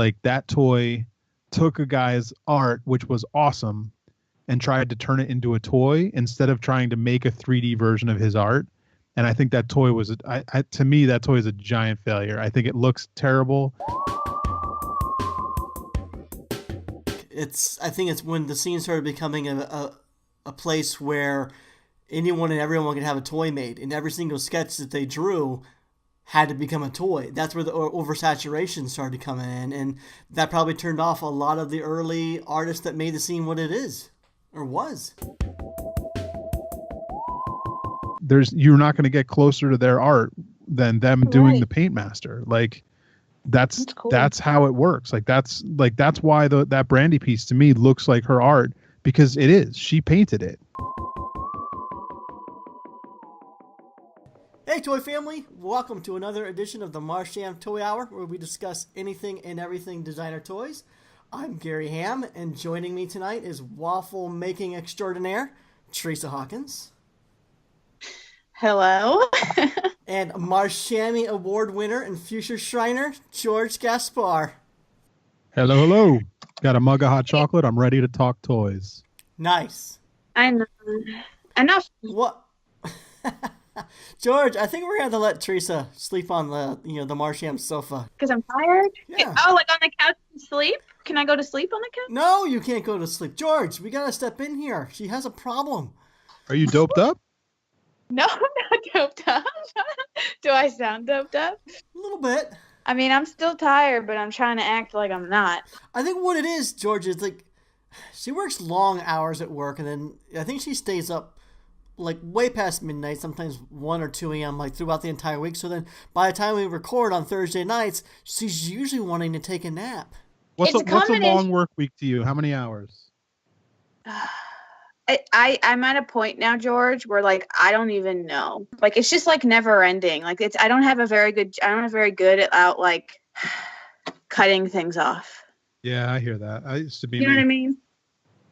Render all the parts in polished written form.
Like that toy took a guy's art, which was awesome, and tried to turn it into a toy instead of trying to make a 3D version of his art. And I think that toy was, to me, that toy is a giant failure. I think it looks terrible. I think it's when the scene started becoming a place where anyone and everyone could have a toy made, and every single sketch that they drew had to become a toy. That's where the oversaturation started coming in, and that probably turned off a lot of the early artists that made the scene what it is, or was. You're not going to get closer to their art than them doing the Paint Master. Like that's cool. That's how it works. That's why that Brandy piece to me looks like her art, because it is. She painted it. Hey Toy Family, welcome to another edition of the Marsham Toy Hour, where we discuss anything and everything designer toys. I'm Gary Ham, and joining me tonight is waffle making extraordinaire, Teresa Hawkins. Hello. And Marshami Award winner and future Shriner, George Gaspar. Hello, hello. Got a mug of hot chocolate. I'm ready to talk toys. Nice. I know. Enough. What? George, I think we're going to let Teresa sleep on the Marsham sofa. Because I'm tired? Yeah. Oh, like on the couch and sleep? Can I go to sleep on the couch? No, you can't go to sleep. George, we got to step in here. She has a problem. Are you doped up? No, I'm not doped up. Do I sound doped up? A little bit. I mean, I'm still tired, but I'm trying to act like I'm not. I think what it is, George, is like she works long hours at work, and then I think she stays up like way past midnight, sometimes 1 or 2 a.m. like throughout the entire week. So then by the time we record on Thursday nights, she's usually wanting to take a nap. What's a long work week to you? How many hours? I'm at a point now, George, where like I don't even know. Like it's just like never ending. Like I don't have very good at like cutting things off. Yeah, I hear that. I used to be. You know what I mean?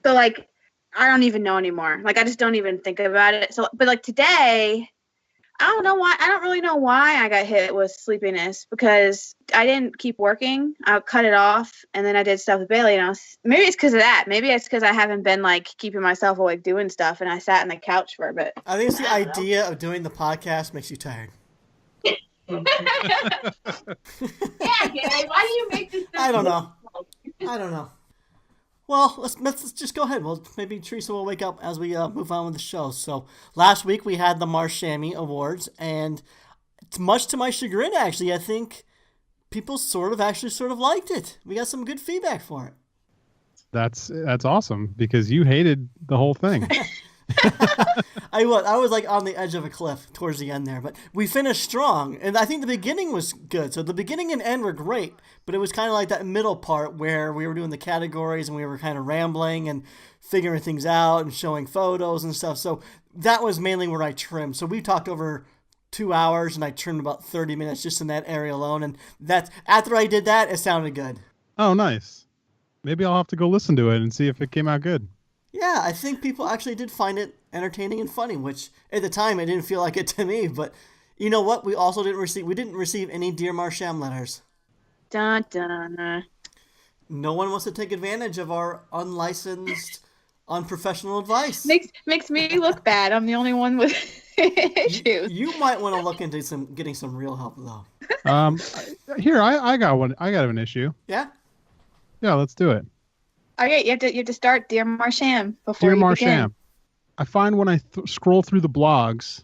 So like I don't even know anymore. Like I just don't even think about it. So but like today, I don't know why. I don't really know why I got hit with sleepiness, because I didn't keep working. I cut it off, and then I did stuff with Bailey. And maybe it's because of that. Maybe it's because I haven't been like keeping myself awake doing stuff, and I sat on the couch for a bit. I think it's the idea of doing the podcast makes you tired. Yeah, Gary, why do you make this? I don't know. Well, let's just go ahead. Well, maybe Teresa will wake up as we move on with the show. So last week we had the Marshami Awards, and much to my chagrin, actually, I think people sort of liked it. We got some good feedback for it. That's awesome, because you hated the whole thing. I was like on the edge of a cliff towards the end there, but we finished strong, and I think the beginning was good. So the beginning and end were great, but it was kind of like that middle part where we were doing the categories and we were kind of rambling and figuring things out and showing photos and stuff. So that was mainly where I trimmed. So we talked over 2 hours, and I trimmed about 30 minutes just in that area alone. And that's after I did that, it sounded good. Oh, nice. Maybe I'll have to go listen to it and see if it came out good. Yeah, I think people actually did find it entertaining and funny, which at the time it didn't feel like it to me. But you know what? We didn't receive any Dear Marsham letters. Dun, dun. No one wants to take advantage of our unlicensed, unprofessional advice. Makes me look bad. I'm the only one with issues. You might want to look into getting some real help though. Here, I got one. I got an issue. Yeah. Yeah, let's do it. Okay, you have to start Dear Marsham before you begin. I find when I scroll through the blogs,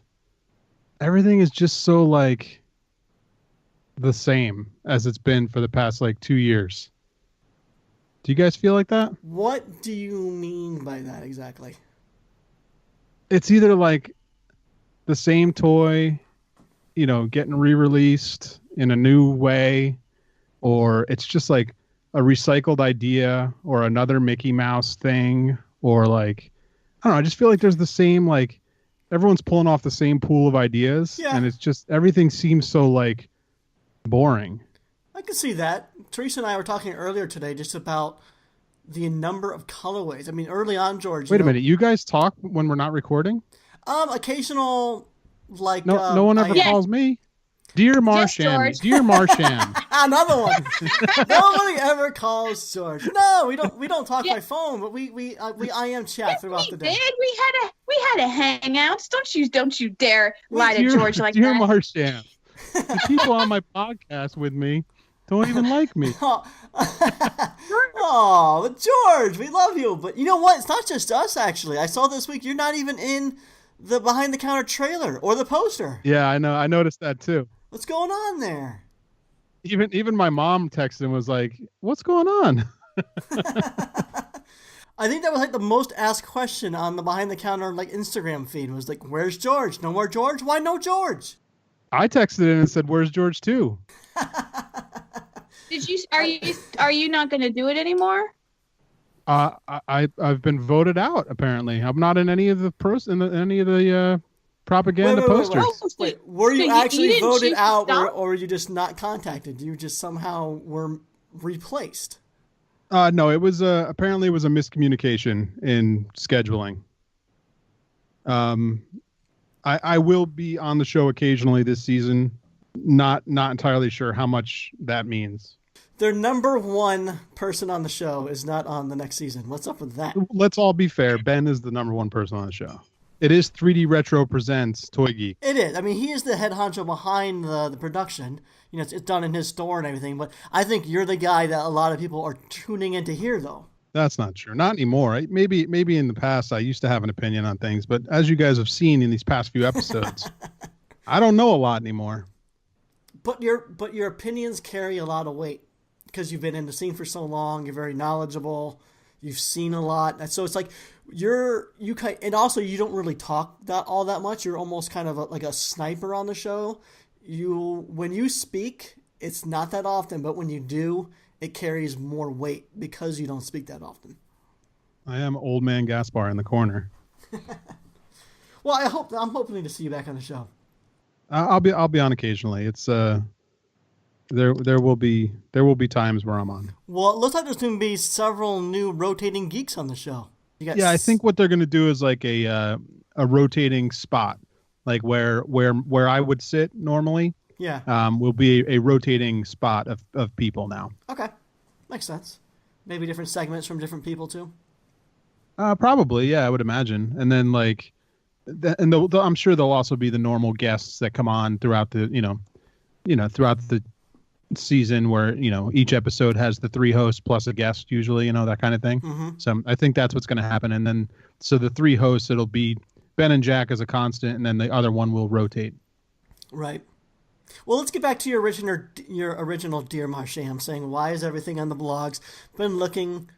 everything is just so like the same as it's been for the past like 2 years. Do you guys feel like that? What do you mean by that exactly? It's either like the same toy, getting re-released in a new way, or it's just like a recycled idea or another Mickey Mouse thing, or like, I don't know, I just feel like there's the same, like everyone's pulling off the same pool of ideas. Yeah. And it's just, everything seems so like boring. I can see that. Teresa and I were talking earlier today just about the number of colorways. I mean, early on, George. Wait a minute. You guys talk when we're not recording? Occasional, like... No one ever calls me. Dear Yes, Marsham, George. Dear Marsham. Another one. Nobody ever calls George. No, we don't talk Yeah. by phone, but we IM chat throughout the We day. did. We had a hangouts. Don't you dare lie to George like Dear that. Marsham. The people on my podcast with me don't even like me. Oh, but George, we love you. But you know what? It's not just us, actually. I saw this week you're not even in the behind the counter trailer or the poster. Yeah, I know. I noticed that too. What's going on there? Even my mom texted and was like, "What's going on?" I think that was like the most asked question on the behind the counter like Instagram feed was like, "Where's George? No more George? Why no George?" I texted in and said, "Where's George too?" Did you? Are you not going to do it anymore? I've been voted out. Apparently, I'm not in any of the propaganda posters. Wait, were you So you actually didn't voted choose to out, stop? or were you just not contacted? You just somehow were replaced. No, it was apparently it was a miscommunication in scheduling. I will be on the show occasionally this season. Not entirely sure how much that means. Their number one person on the show is not on the next season. What's up with that? Let's all be fair. Ben is the number one person on the show. It is 3D Retro presents Toy Geek. It is. I mean, he is the head honcho behind the production. You know, it's done in his store and everything. But I think you're the guy that a lot of people are tuning in to hear, though. That's not true. Not anymore. Maybe in the past I used to have an opinion on things, but as you guys have seen in these past few episodes, I don't know a lot anymore. But your opinions carry a lot of weight because you've been in the scene for so long. You're very knowledgeable. You've seen a lot, and so it's like and also you don't really talk all that much. You're almost kind of like a sniper on the show. When you speak, it's not that often, but when you do, it carries more weight because you don't speak that often. I am old man Gaspar in the corner. Well, I'm hoping to see you back on the show. I'll be on occasionally. It's there will be times where I'm on. Well, it looks like there's going to be several new rotating geeks on the show. Yeah, I think what they're going to do is like a rotating spot, like where I would sit normally. Yeah. Will be a rotating spot of people now. Okay, makes sense. Maybe different segments from different people too. Probably, yeah, I would imagine. And then like, I'm sure there'll also be the normal guests that come on throughout the throughout the season, where each episode has the 3 hosts plus a guest, usually, that kind of thing. Mm-hmm. So I think that's what's going to happen. And then so the 3 hosts, it'll be Ben and Jack as a constant, and then the other one will rotate. Right. Well, let's get back to your original Dear Marsham, saying why is everything on the blogs been looking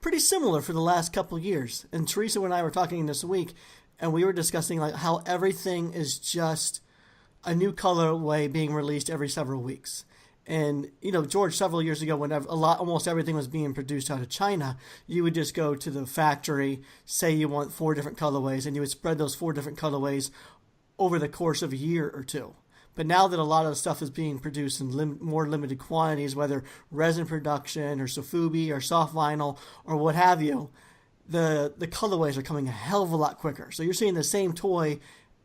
pretty similar for the last couple of years? And Teresa and I were talking this week, and we were discussing like how everything is just a new colorway being released every several weeks. And George, several years ago, when almost everything was being produced out of China, you would just go to the factory, say you want 4 different colorways, and you would spread those 4 different colorways over the course of a year or two. But now that a lot of the stuff is being produced in more limited quantities, whether resin production or sofubi or soft vinyl or what have you, the colorways are coming a hell of a lot quicker. So you're seeing the same toy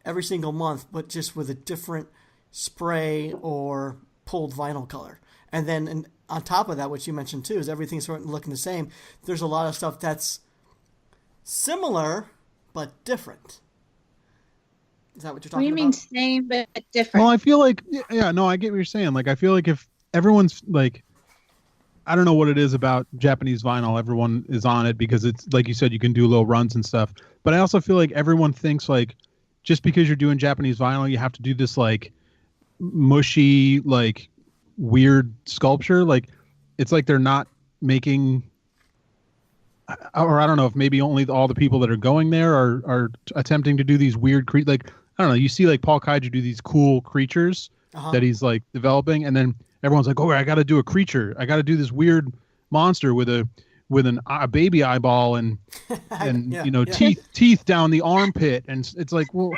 every single month, but just with a different spray or pulled vinyl color. And then on top of that, what you mentioned too, is everything's sort of looking the same. There's a lot of stuff that's similar but different. Is that what you're talking about? What do you mean same but different? Well, I feel like, no, I get what you're saying. Like, I feel like if everyone's like, I don't know what it is about Japanese vinyl. Everyone is on it because it's like you said, you can do little runs and stuff. But I also feel like everyone thinks like, just because you're doing Japanese vinyl, you have to do this like mushy, like weird sculpture. Like, it's like they're not making, or I don't know if maybe only all the people that are going there are attempting to do these weird like, I don't know. You see like Paul Kaiju do these cool creatures that he's like developing, and then everyone's like, "Oh, I got to do a creature. I got to do this weird monster with a baby eyeball and teeth down the armpit." And it's like, well,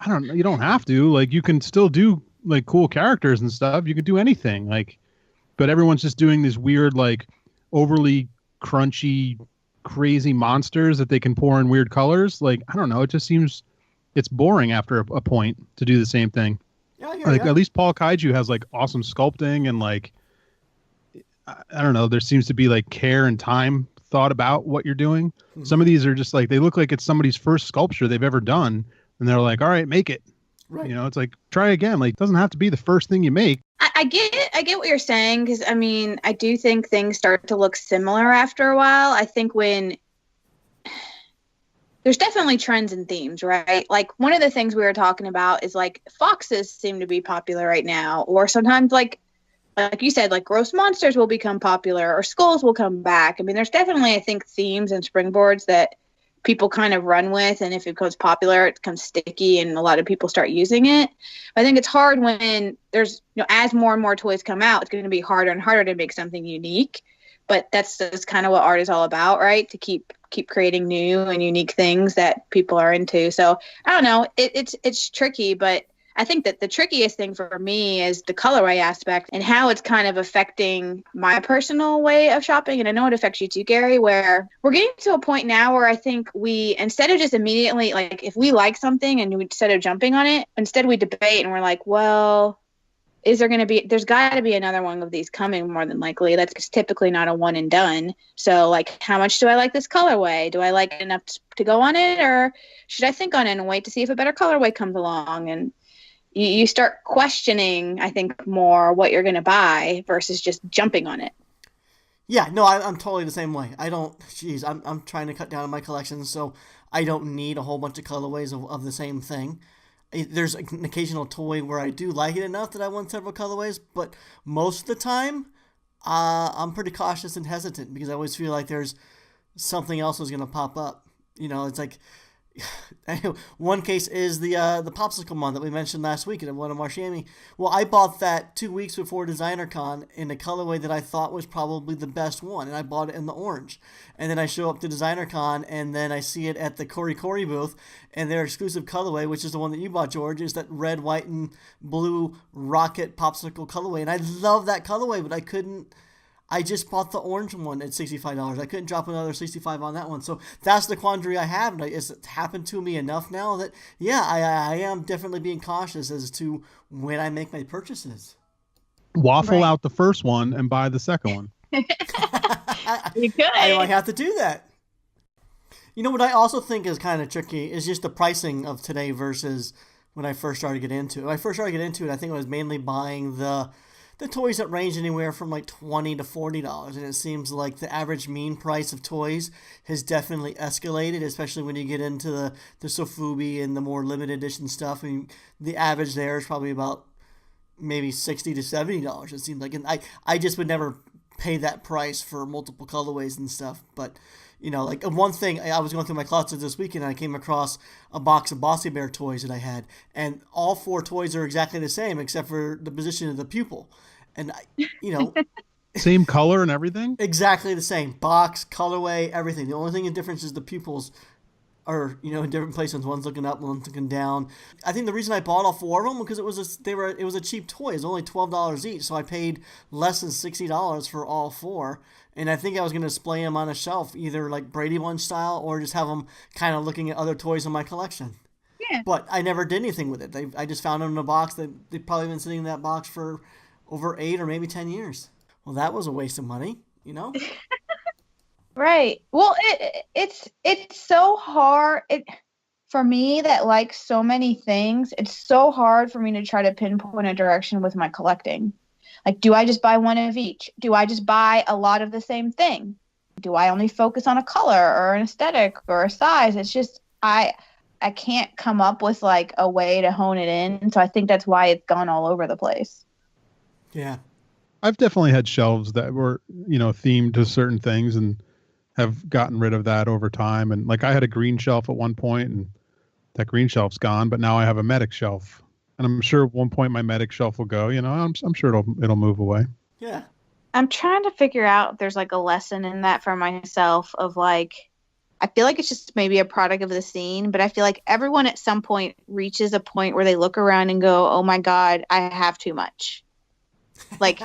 I don't know. You don't have to. Like, you can still do like cool characters and stuff. You can do anything. Like, but everyone's just doing these weird, like, overly crunchy, crazy monsters that they can pour in weird colors. Like, I don't know. It just seems it's boring after a point to do the same thing. Yeah, hear Like ya. at least Paul Kaiju has like awesome sculpting and like I don't know, there seems to be like care and time thought about what you're doing. Some of these are just like they look like it's somebody's first sculpture they've ever done, and they're like, all right, make it. Right. You know, it's like try again. Like it doesn't have to be the first thing you make. I get what you're saying, because I mean, I do think things start to look similar after a while. I think when there's definitely trends and themes, right? Like one of the things we were talking about is like foxes seem to be popular right now, or sometimes like you said, like gross monsters will become popular or skulls will come back. I mean, there's definitely, I think, themes and springboards that people kind of run with, and if it becomes popular, it becomes sticky and a lot of people start using it. I think it's hard when there's, as more and more toys come out, it's going to be harder and harder to make something unique. But that's kind of what art is all about, right? To keep creating new and unique things that people are into. So I don't know, it's tricky, but I think that the trickiest thing for me is the colorway aspect and how it's kind of affecting my personal way of shopping. And I know it affects you too, Gary, where we're getting to a point now where I think we, instead of just immediately, like if we like something and instead of jumping on it, instead we debate and we're like, well, there's got to be another one of these coming more than likely. That's typically not a one and done. So like, how much do I like this colorway? Do I like it enough to go on it, or should I think on it and wait to see if a better colorway comes along? And you start questioning, I think, more what you're going to buy versus just jumping on it. Yeah, no, I'm totally the same way. I'm trying to cut down on my collection, so I don't need a whole bunch of colorways of the same thing. There's an occasional toy where I do like it enough that I want several colorways, but most of the time, I'm pretty cautious and hesitant because I always feel like there's something else is going to pop up. It's like, one case is the popsicle one that we mentioned last week at one of Marsham. Well, I bought that 2 weeks before Designer Con in a colorway that I thought was probably the best one, and I bought it in the orange. And then I show up to Designer Con, and then I see it at the Cory booth, and their exclusive colorway, which is the one that you bought, George, is that red, white, and blue rocket popsicle colorway. And I love that colorway, but I just bought the orange one at $65. I couldn't drop another $65 on that one. So that's the quandary I have. And it's happened to me enough now that, yeah, I am definitely being cautious as to when I make my purchases. Waffle out the first one and buy the second one. You could. I might have to do that. What I also think is kind of tricky is just the pricing of today versus when I first started to get into it. When I first started to get into it, I think I was mainly buying the toys that range anywhere from like $20 to $40, and it seems like the average mean price of toys has definitely escalated, especially when you get into the Sofubi and the more limited edition stuff. I mean, the average there is probably about maybe $60 to $70, it seems like, and I just would never pay that price for multiple colorways and stuff. But like one thing, I was going through my closet this weekend and I came across a box of Bossy Bear toys that I had, and all 4 toys are exactly the same except for the position of the pupil. And Same color and everything? Exactly the same. Box, colorway, everything. The only thing in difference is the pupils are, in different places. One's looking up, one's looking down. I think the reason I bought all 4 of them because it was a cheap toy. It was only $12 each, so I paid less than $60 for all 4. And I think I was going to display them on a shelf, either like Brady Bunch style or just have them kind of looking at other toys in my collection. Yeah. But I never did anything with it. I just found them in a box. They've probably been sitting in that box for over 8 or maybe 10 years. Well, that was a waste of money, Right. Well, it's so hard. For me that likes so many things, it's so hard for me to try to pinpoint a direction with my collecting. Like, do I just buy one of each? Do I just buy a lot of the same thing? Do I only focus on a color or an aesthetic or a size? It's just I can't come up with like a way to hone it in. So I think that's why it's gone all over the place. Yeah. I've definitely had shelves that were, themed to certain things and have gotten rid of that over time. And like I had a green shelf at one point and that green shelf's gone, but now I have a medic shelf. And I'm sure at one point my medic shelf will go, I'm sure it'll move away. Yeah. I'm trying to figure out if there's like a lesson in that for myself of like, I feel like it's just maybe a product of the scene, but I feel like everyone at some point reaches a point where they look around and go, oh my God, I have too much. Like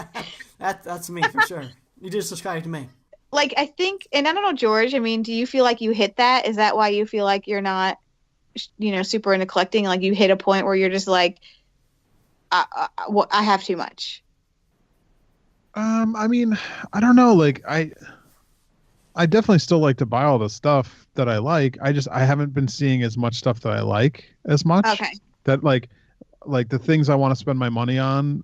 that's me for sure. You just described me. Like I think, and I don't know, George, I mean, do you feel like you hit that? Is that why you feel like you're not, super into collecting? Like you hit a point where you're just like, I have too much. I mean, I don't know. Like I definitely still like to buy all the stuff that I like. I haven't been seeing as much stuff that I like as much. Okay. That like the things I want to spend my money on,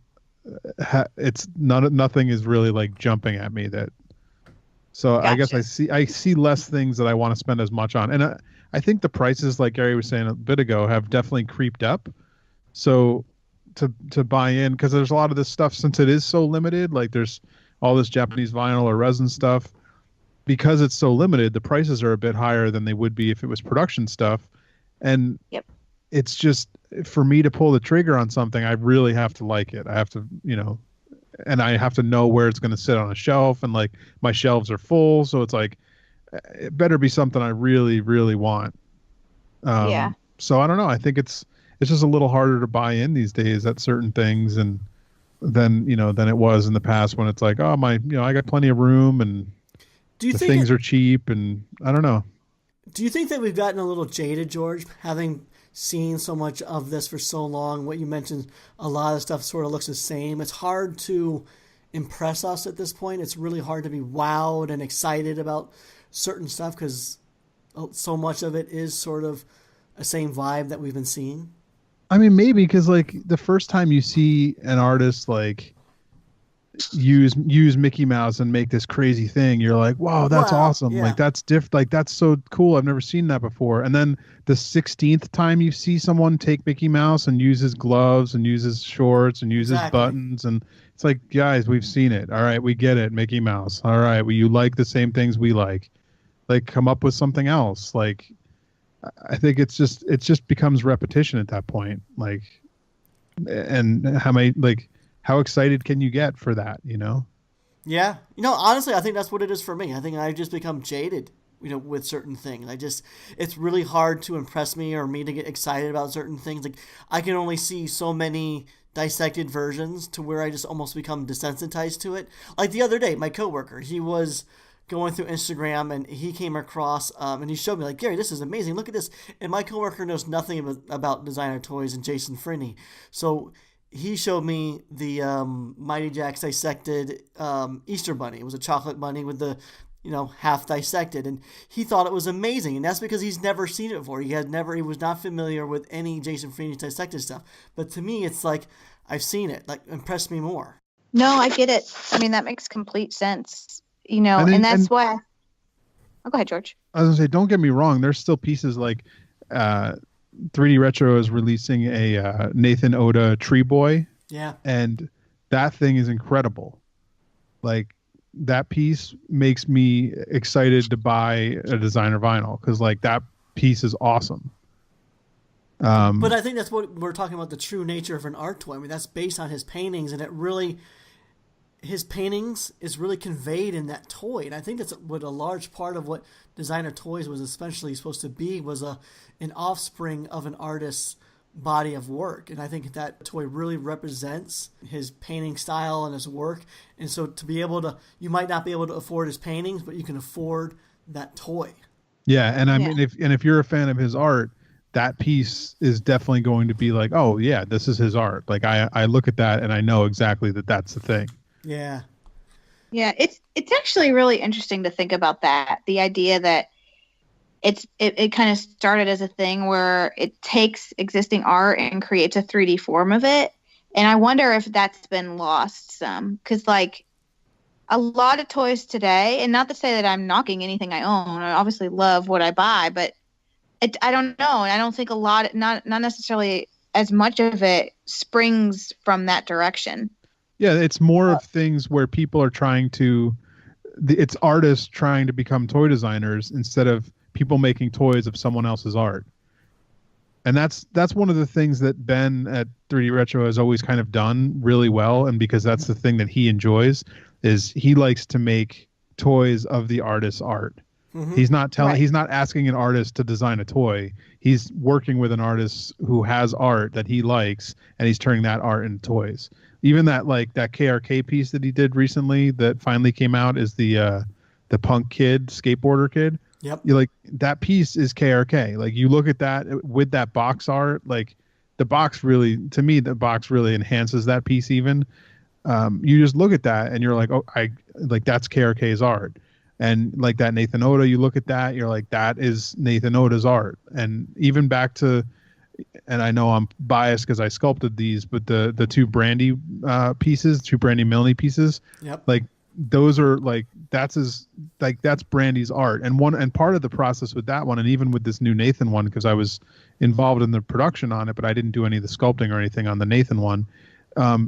it's nothing is really like jumping at me that. So I guess Gotcha. I see less things that I want to spend as much on, and I think the prices, like Gary was saying a bit ago, have definitely creeped up. So to buy in, because there's a lot of this stuff, since it is so limited, like there's all this Japanese vinyl or resin stuff, because it's so limited, the prices are a bit higher than they would be if it was production stuff. And Yep. it's just, for me to pull the trigger on something, I really have to like it. I have to, and I have to know where it's going to sit on a shelf, and like my shelves are full. So it's like, it better be something I really, really want. Yeah. So I don't know. I think it's just a little harder to buy in these days at certain things, and than it was in the past, when it's like, oh, I got plenty of room, and Do you the think things are cheap, and I don't know. Do you think that we've gotten a little jaded, George, having seen so much of this for so long? What you mentioned, a lot of stuff sort of looks the same. It's hard to impress us at this point. It's really hard to be wowed and excited about certain stuff because so much of it is sort of a same vibe that we've been seeing. I mean, maybe because like the first time you see an artist like use Mickey Mouse and make this crazy thing, you're like, wow, that's Wow, awesome. yeah, Like that's like that's so cool. I've never seen that before. And then the 16th time you see someone take Mickey Mouse and use his gloves and use his shorts and use his exactly. buttons, and it's like, guys, we've seen it. All right, we get it, Mickey Mouse. All right, well, you like the same things we like. Like, come up with something else. Like, I think it just becomes repetition at that point. Like, and how excited can you get for that, Yeah. Honestly, I think that's what it is for me. I think I've just become jaded, with certain things. It's really hard to impress me or me to get excited about certain things. Like, I can only see so many dissected versions to where I just almost become desensitized to it. Like the other day, my coworker, he was going through Instagram and he came across and he showed me like, Gary, this is amazing. Look at this. And my coworker knows nothing about designer toys and Jason Frinney. So he showed me the Mighty Jack's dissected Easter bunny. It was a chocolate bunny with the, half dissected, and he thought it was amazing. And that's because he's never seen it before. He was not familiar with any Jason Frinney dissected stuff. But to me, it's like I've seen it. Like, impress me more. No, I get it. I mean, that makes complete sense. And That's why. Oh, go ahead, George. I was gonna say, don't get me wrong. There's still pieces like 3D Retro is releasing a Nathan Oda Tree Boy, Yeah. and that thing is incredible. Like, that piece makes me excited to buy a designer vinyl, because like that piece is awesome. But I think that's what we're talking about, the true nature of an art toy. I mean, that's based on his paintings, and his paintings is really conveyed in that toy. And I think that's what a large part of what designer toys was especially supposed to be, was an offspring of an artist's body of work. And I think that toy really represents his painting style and his work. And so to be able to, you might not be able to afford his paintings, but you can afford that toy. Yeah, and I Yeah. mean, if you're a fan of his art, that piece is definitely going to be like, oh yeah, this is his art. Like, I look at that and I know exactly that that's the thing. Yeah. Yeah, it's actually really interesting to think about that. The idea that it kind of started as a thing where it takes existing art and creates a 3D form of it. And I wonder if that's been lost some, because like a lot of toys today, and not to say that I'm knocking anything I own, I obviously love what I buy, but I don't know. And I don't think not necessarily as much of it springs from that direction. Yeah, it's more of things where people are it's artists trying to become toy designers instead of people making toys of someone else's art. And that's one of the things that Ben at 3D Retro has always kind of done really well, and because that's the thing that he enjoys, is he likes to make toys of the artist's art. Mm-hmm. He's not asking an artist to design a toy. He's working with an artist who has art that he likes, and he's turning that art into toys. Even that KRK piece that he did recently that finally came out is the punk kid, skateboarder kid. Yep. You like, that piece is KRK. Like, you look at that with that box art, like the box really, to me, the box really enhances that piece even. You just look at that and you're like, oh, I like that's KRK's art. And like that Nathan Oda, you look at that, you're like, that is Nathan Oda's art. And even back to, and I know I'm biased because I sculpted these, but the two Brandy pieces, two Brandy Milne pieces, Yep. like those are like that's Brandy's art. And part of the process with that one, and even with this new Nathan one, because I was involved in the production on it, but I didn't do any of the sculpting or anything on the Nathan one.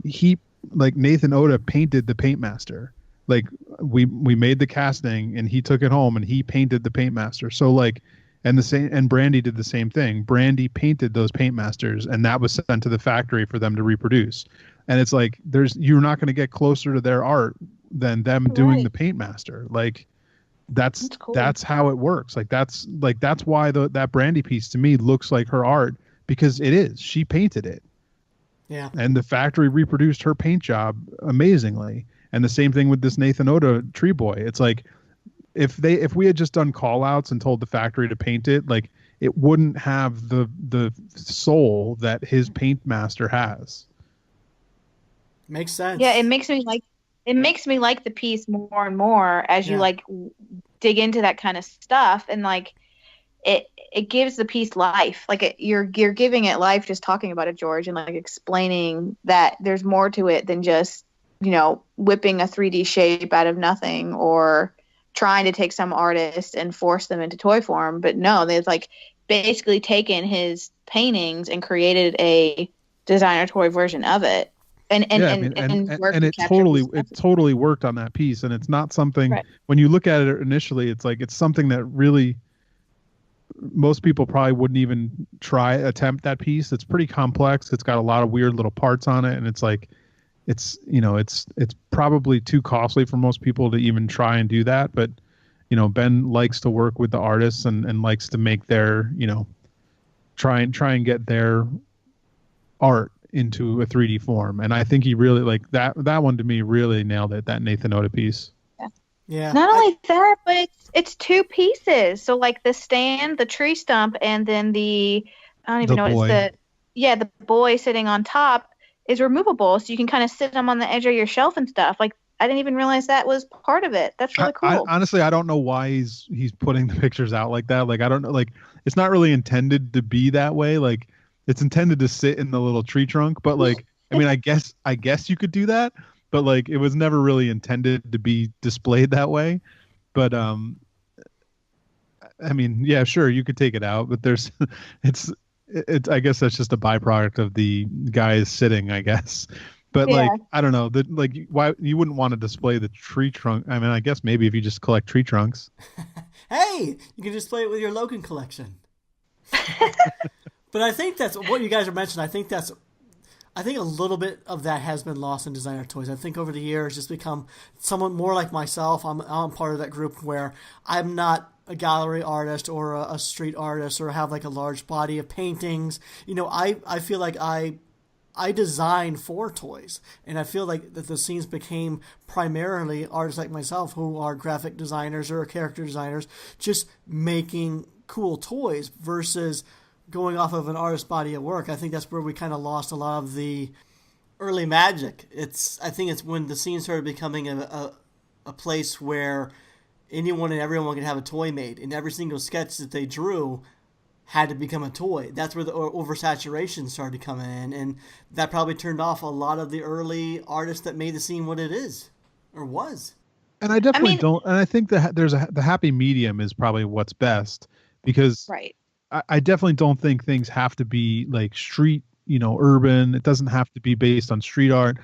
He like Nathan Oda painted the paint master. Like we made the casting and he took it home and he painted the paint master. So like, and Brandy did the same thing. Brandy painted those paint masters and that was sent to the factory for them to reproduce. And it's like, you're not going to get closer to their art than them doing the paint master. Like that's cool. That's how it works. That's why that Brandy piece to me looks like her art, because it is, she painted it. Yeah. And the factory reproduced her paint job amazingly. And the same thing with this Nathan Oda Tree Boy. It's like if we had just done call outs and told the factory to paint it, like it wouldn't have the soul that his paint master has. Makes sense. Yeah, it makes me like the piece more and more as you like dig into that kind of stuff, and like it gives the piece life. Like you're giving it life just talking about it, George, and like explaining that there's more to it than just, you know, whipping a 3D shape out of nothing or trying to take some artist and force them into toy form. But no, they've like basically taken his paintings and created a designer toy version of it. And it totally worked on that piece. And it's not something, when you look at it initially, it's like, it's something that really most people probably wouldn't even attempt that piece. It's pretty complex. It's got a lot of weird little parts on it. And it's like, it's probably too costly for most people to even try and do that. But, you know, Ben likes to work with the artists and likes to make their, you know, try and get their art into a 3D form. And I think he really, like that one to me really nailed it, that Nathan Oda piece. Yeah. Not only that, but it's two pieces. So like the stand, the tree stump, and then the boy sitting on top is removable, so you can kind of sit them on the edge of your shelf and stuff. Like I didn't even realize that was part of it. That's really cool. Honestly, I don't know why he's putting the pictures out like that. Like I don't know, like it's not really intended to be that way. Like it's intended to sit in the little tree trunk, but like I mean, I guess you could do that, but like it was never really intended to be displayed that way. But I mean, yeah, sure, you could take it out, but there's it's I guess that's just a byproduct of the guys sitting, I guess. But like I don't know, like why you wouldn't want to display the tree trunk. I mean, I guess maybe if you just collect tree trunks. Hey, you can display it with your Logan collection. But I think that's what you guys are mentioning. I think a little bit of that has been lost in designer toys. I think over the years, it's become someone more like myself. I'm part of that group where I'm not a gallery artist or a street artist or have like a large body of paintings. You know, I feel like I design for toys, and I feel like that the scenes became primarily artists like myself who are graphic designers or character designers just making cool toys versus going off of an artist's body of work. I think that's where we kind of lost a lot of the early magic. I think it's when the scene started becoming a place where anyone and everyone could have a toy made, and every single sketch that they drew had to become a toy. That's where the oversaturation started coming in, and that probably turned off a lot of the early artists that made the scene what it is or was. And I definitely don't. And I think that the happy medium is probably what's best, because I definitely don't think things have to be like street, you know, urban. It doesn't have to be based on street art.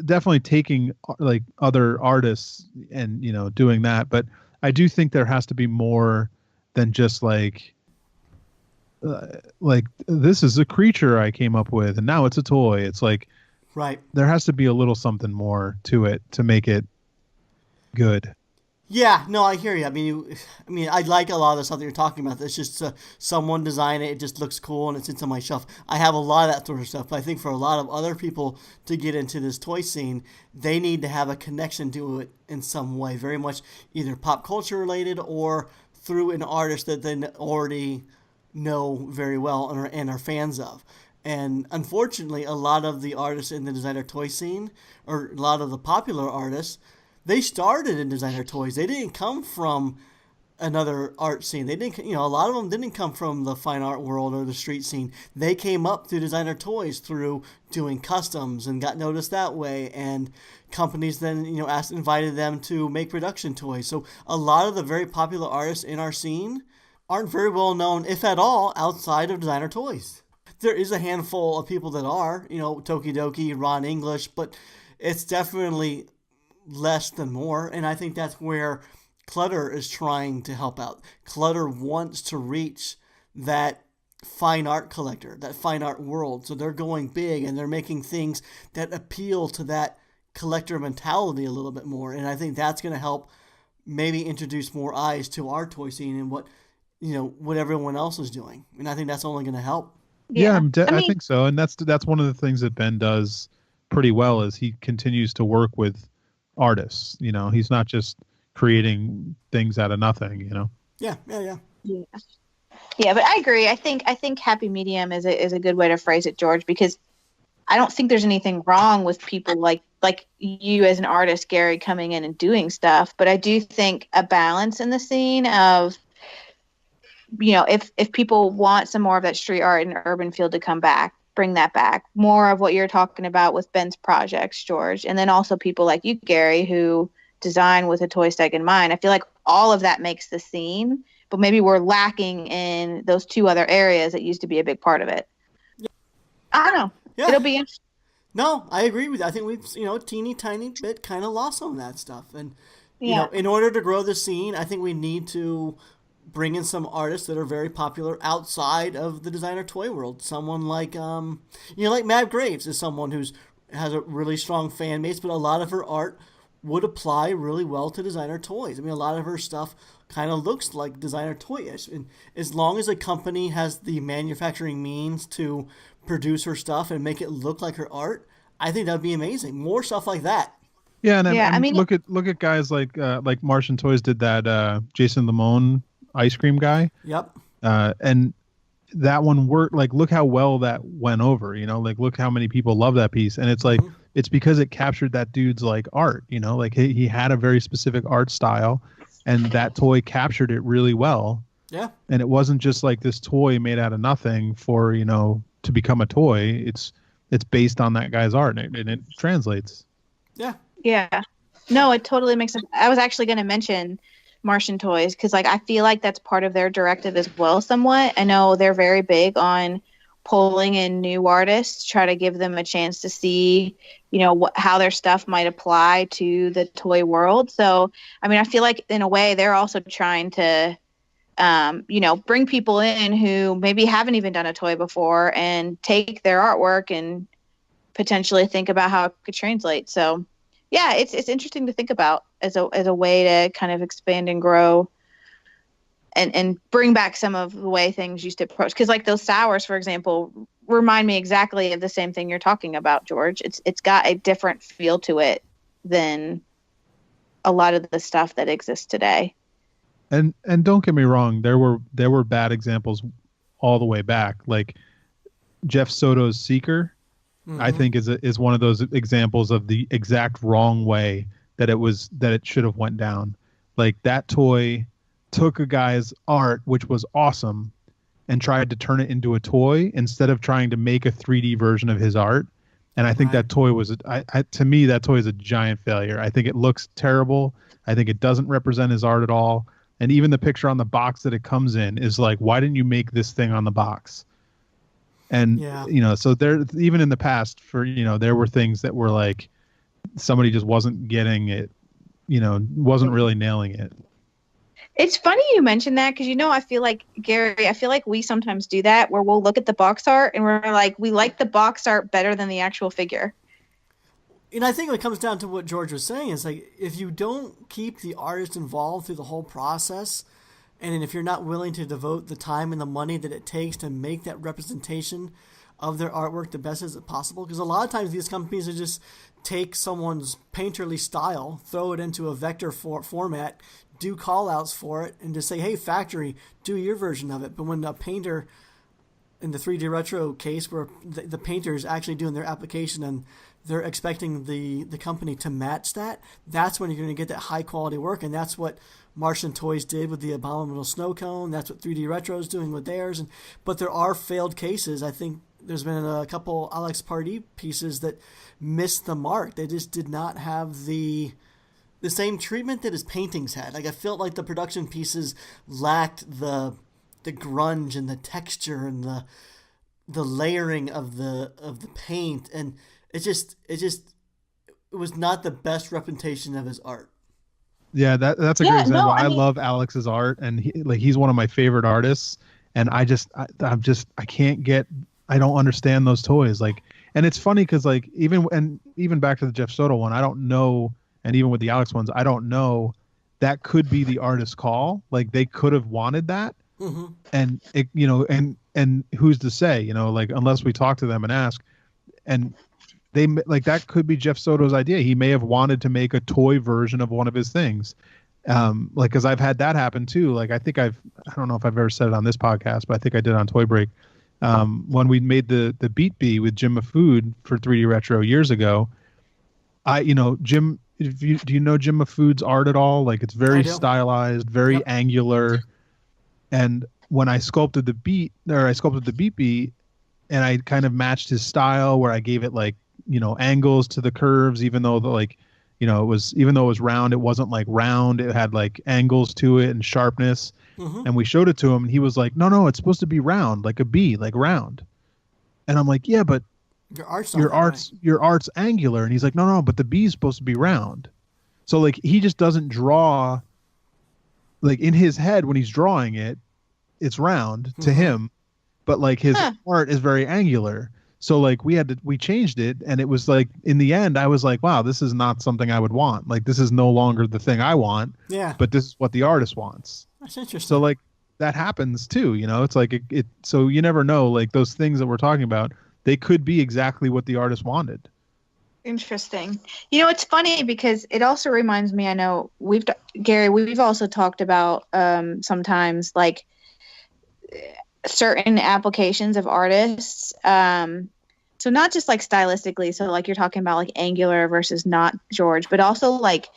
Definitely taking like other artists and, you know, doing that. But I do think there has to be more than just like this is a creature I came up with and now it's a toy. It's like, there has to be a little something more to it to make it good. Yeah, no, I hear you. I mean, I like a lot of the stuff that you're talking about. It's just someone designed it. It just looks cool, and it sits on my shelf. I have a lot of that sort of stuff. But I think for a lot of other people to get into this toy scene, they need to have a connection to it in some way, very much either pop culture related or through an artist that they already know very well and are fans of. And unfortunately, a lot of the artists in the designer toy scene, or a lot of the popular artists, they started in designer toys. They didn't come from another art scene. They didn't, a lot of them didn't come from the fine art world or the street scene. They came up through designer toys through doing customs and got noticed that way. And companies then, invited them to make production toys. So a lot of the very popular artists in our scene aren't very well known, if at all, outside of designer toys. There is a handful of people that are, Tokidoki, Ron English, but it's definitely less than more. And I think that's where Clutter is trying to help out. Clutter wants to reach that fine art collector, that fine art world. So they're going big and they're making things that appeal to that collector mentality a little bit more. And I think that's going to help maybe introduce more eyes to our toy scene and what everyone else is doing. And I think that's only going to help. Yeah, I think so. And that's one of the things that Ben does pretty well is he continues to work with artists. He's not just creating things out of nothing, Yeah. Yeah, but I agree. I think happy medium is a good way to phrase it, George, because I don't think there's anything wrong with people like you as an artist, Gary, coming in and doing stuff. But I do think a balance in the scene of, if people want some more of that street art and urban feel to come back, bring that back. More of what you're talking about with Ben's projects, George. And then also people like you, Gary, who design with a toy stag in mind. I feel like all of that makes the scene, but maybe we're lacking in those two other areas that used to be a big part of it. Yeah. I don't know. Yeah. It'll be interesting. No, I agree with you. I think we've, teeny tiny bit kind of lost some of that stuff. And, in order to grow the scene, I think we need to bring in some artists that are very popular outside of the designer toy world. Someone like, like Mad Graves is someone has a really strong fan base, but a lot of her art would apply really well to designer toys. I mean, a lot of her stuff kind of looks like designer toy-ish. And as long as a company has the manufacturing means to produce her stuff and make it look like her art, I think that would be amazing. More stuff like that. Yeah, and I mean, look at guys like Martian Toys did that Jason Limon ice cream guy. Yep. And that one worked. Like, look how well that went over. Look how many people love that piece. And it's like, it's because it captured that dude's like art. Like he had a very specific art style, and that toy captured it really well. Yeah. And it wasn't just like this toy made out of nothing for to become a toy. It's based on that guy's art, and it translates. Yeah. Yeah. No, it totally makes sense. I was actually going to mention Martian Toys because I feel like that's part of their directive as well somewhat. I know they're very big on pulling in new artists, try to give them a chance to see, how their stuff might apply to the toy world. So, I mean, I feel like in a way they're also trying to, bring people in who maybe haven't even done a toy before and take their artwork and potentially think about how it could translate. So, yeah, it's interesting to think about as a way to kind of expand and grow and bring back some of the way things used to approach. Because like those sours, for example, remind me exactly of the same thing you're talking about, George. It's got a different feel to it than a lot of the stuff that exists today. And don't get me wrong, there were bad examples all the way back. Like Jeff Soto's Seeker, I think is one of those examples of the exact wrong way that it should have went down. Like that toy took a guy's art, which was awesome, and tried to turn it into a toy instead of trying to make a 3D version of his art. And I think that toy was, to me, that toy is a giant failure. I think it looks terrible. I think it doesn't represent his art at all. And even the picture on the box that it comes in is like, why didn't you make this thing on the box? And, so there, even in the past there were things that were like, somebody just wasn't getting it, wasn't really nailing it. It's funny you mentioned that because, I feel like, Gary, we sometimes do that where we'll look at the box art and we're like, we like the box art better than the actual figure. And I think it comes down to what George was saying is like, if you don't keep the artist involved through the whole process, and if you're not willing to devote the time and the money that it takes to make that representation of their artwork the best as possible, because a lot of times these companies are just take someone's painterly style, throw it into a vector format, do call outs for it, and just say, hey, factory, do your version of it. But when a painter in the 3D Retro case where the painter is actually doing their application and they're expecting the company to match that, that's when you're going to get that high quality work. And that's what Martian Toys did with the Abominable Snow Cone. That's what 3D Retro is doing with theirs. But there are failed cases. I think there's been a couple Alex Pardee pieces that missed the mark. They just did not have the same treatment that his paintings had. Like, I felt like the production pieces lacked the grunge and the texture and the layering of the paint, and it was not the best representation of his art. Yeah, that's a good example. No, I love Alex's art, and he's one of my favorite artists. And I don't understand those toys. Like, and it's funny because like even back to the Jeff Soto one, I don't know, and even with the Alex ones, I don't know. That could be the artist's call. Like, they could have wanted that, and it, and who's to say? Like, unless we talk to them and ask, and they like that could be Jeff Soto's idea. He may have wanted to make a toy version of one of his things. Like, because I've had that happen too. Like, I don't know if I've ever said it on this podcast, but I think I did on Toy Break. When we made the Beat Bee with Jim Mafood for 3D Retro years ago, Jim, do you know Jim Mafood's art at all? Like, it's very stylized, very angular. And when I sculpted the Beat Bee, and I kind of matched his style where I gave it like, angles to the curves, even though even though it was round, it wasn't like round. It had like angles to it and sharpness. And we showed it to him and he was like, no, it's supposed to be round, like a bee, like round. And I'm like, yeah, but your art's angular. And he's like, no, but the bee's supposed to be round. So like, he just doesn't draw, like, in his head when he's drawing it, it's round to him, but like his art is very angular. So like we changed it, and it was like, in the end, I was like, wow, this is not something I would want. Like, this is no longer the thing I want. Yeah. But this is what the artist wants. That's interesting. So like, that happens too, it's like it so you never know, like, those things that we're talking about, they could be exactly what the artist wanted. Interesting. It's funny because it also reminds me, I know Gary, we've also talked about sometimes like certain applications of artists. So not just like stylistically, so like you're talking about like angular versus not George, but also like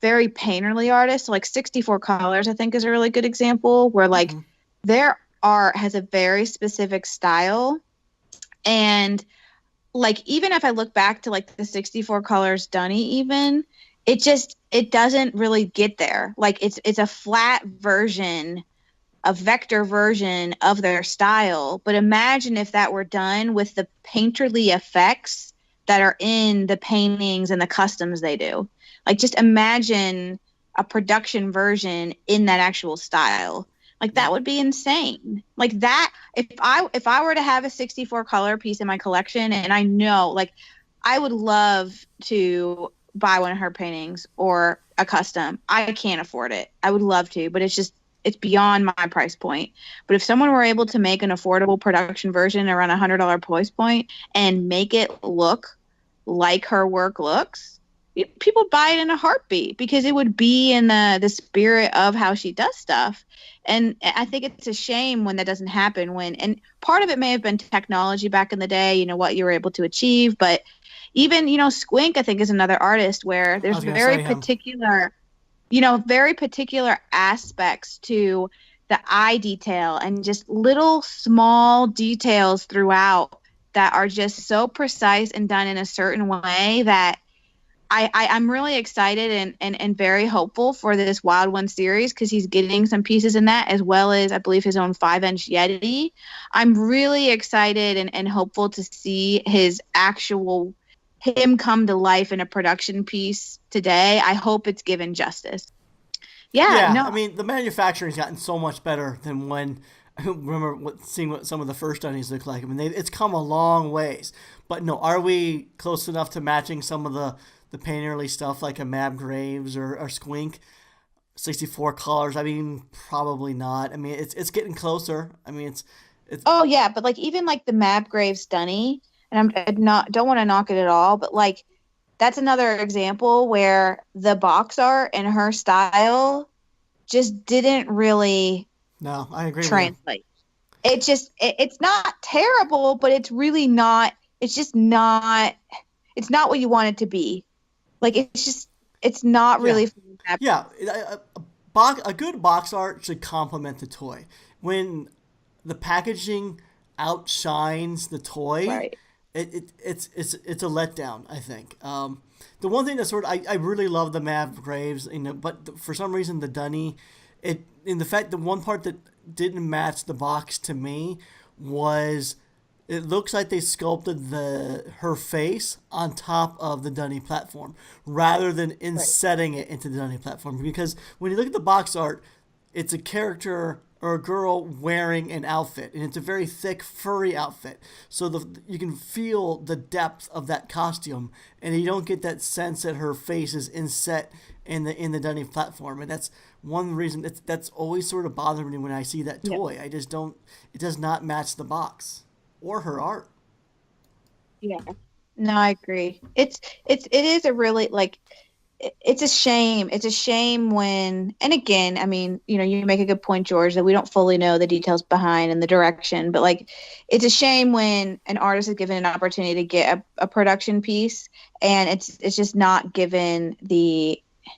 very painterly artists. So like 64 Colors, I think, is a really good example where like their art has a very specific style. And like, even if I look back to like the 64 Colors Dunny, even it doesn't really get there. Like, it's a flat version, a vector version of their style. But imagine if that were done with the painterly effects that are in the paintings and the customs they do. Like, just imagine a production version in that actual style. Like, that would be insane. Like, that, if I were to have a 64 color piece in my collection, and I know, like, I would love to buy one of her paintings or a custom. I can't afford it. I would love to, but it's beyond my price point. But if someone were able to make an affordable production version around $100 price point and make it look like her work looks, people would buy it in a heartbeat because it would be in the spirit of how she does stuff. And I think it's a shame when that doesn't happen, and part of it may have been technology back in the day, what you were able to achieve. But even, Squink, I think, is another artist where there's very particular aspects to the eye detail and just little small details throughout that are just so precise and done in a certain way that I'm really excited and very hopeful for this Wild One series, because he's getting some pieces in that, as well as I believe his own 5-inch Yeti. I'm really excited and hopeful to see him come to life in a production piece today. I hope it's given justice. Yeah, no. I mean, the manufacturing's gotten so much better than when I remember seeing what some of the first Dunnies look like. I mean, it's come a long ways. But no, are we close enough to matching some of the painterly stuff like a Mab Graves or Squink? 64 Colors, I mean, probably not. I mean, it's getting closer. I mean, it's Oh yeah, but like even like the Mab Graves Dunny, and don't want to knock it at all, but like that's another example where the box art and her style just didn't really I agree translate. it's not terrible, but it's really not. It's just not. It's not what you want it to be. Like it's not really. Yeah, a good box art should complement the toy. When the packaging outshines the toy, Right. it's a letdown, I think. The one thing that I really love the Mav Graves, but for some reason the Dunny, in the fact the one part that didn't match the box to me was it looks like they sculpted her face on top of the Dunny platform rather than insetting it into the Dunny platform. Because when you look at the box art, it's a character or a girl wearing an outfit, and it's a very thick, furry outfit. So you can feel the depth of that costume, and you don't get that sense that her face is inset in the Dunny platform. And that's one reason that's always sort of bothered me when I see that toy. Yeah. I just don't. It does not match the box or her art. Yeah. No, I agree. It is a really, like, it's a shame. It's a shame when, and again, I mean, you make a good point, George, that we don't fully know the details behind and the direction, but like, it's a shame when an artist is given an opportunity to get a production piece and it's just not given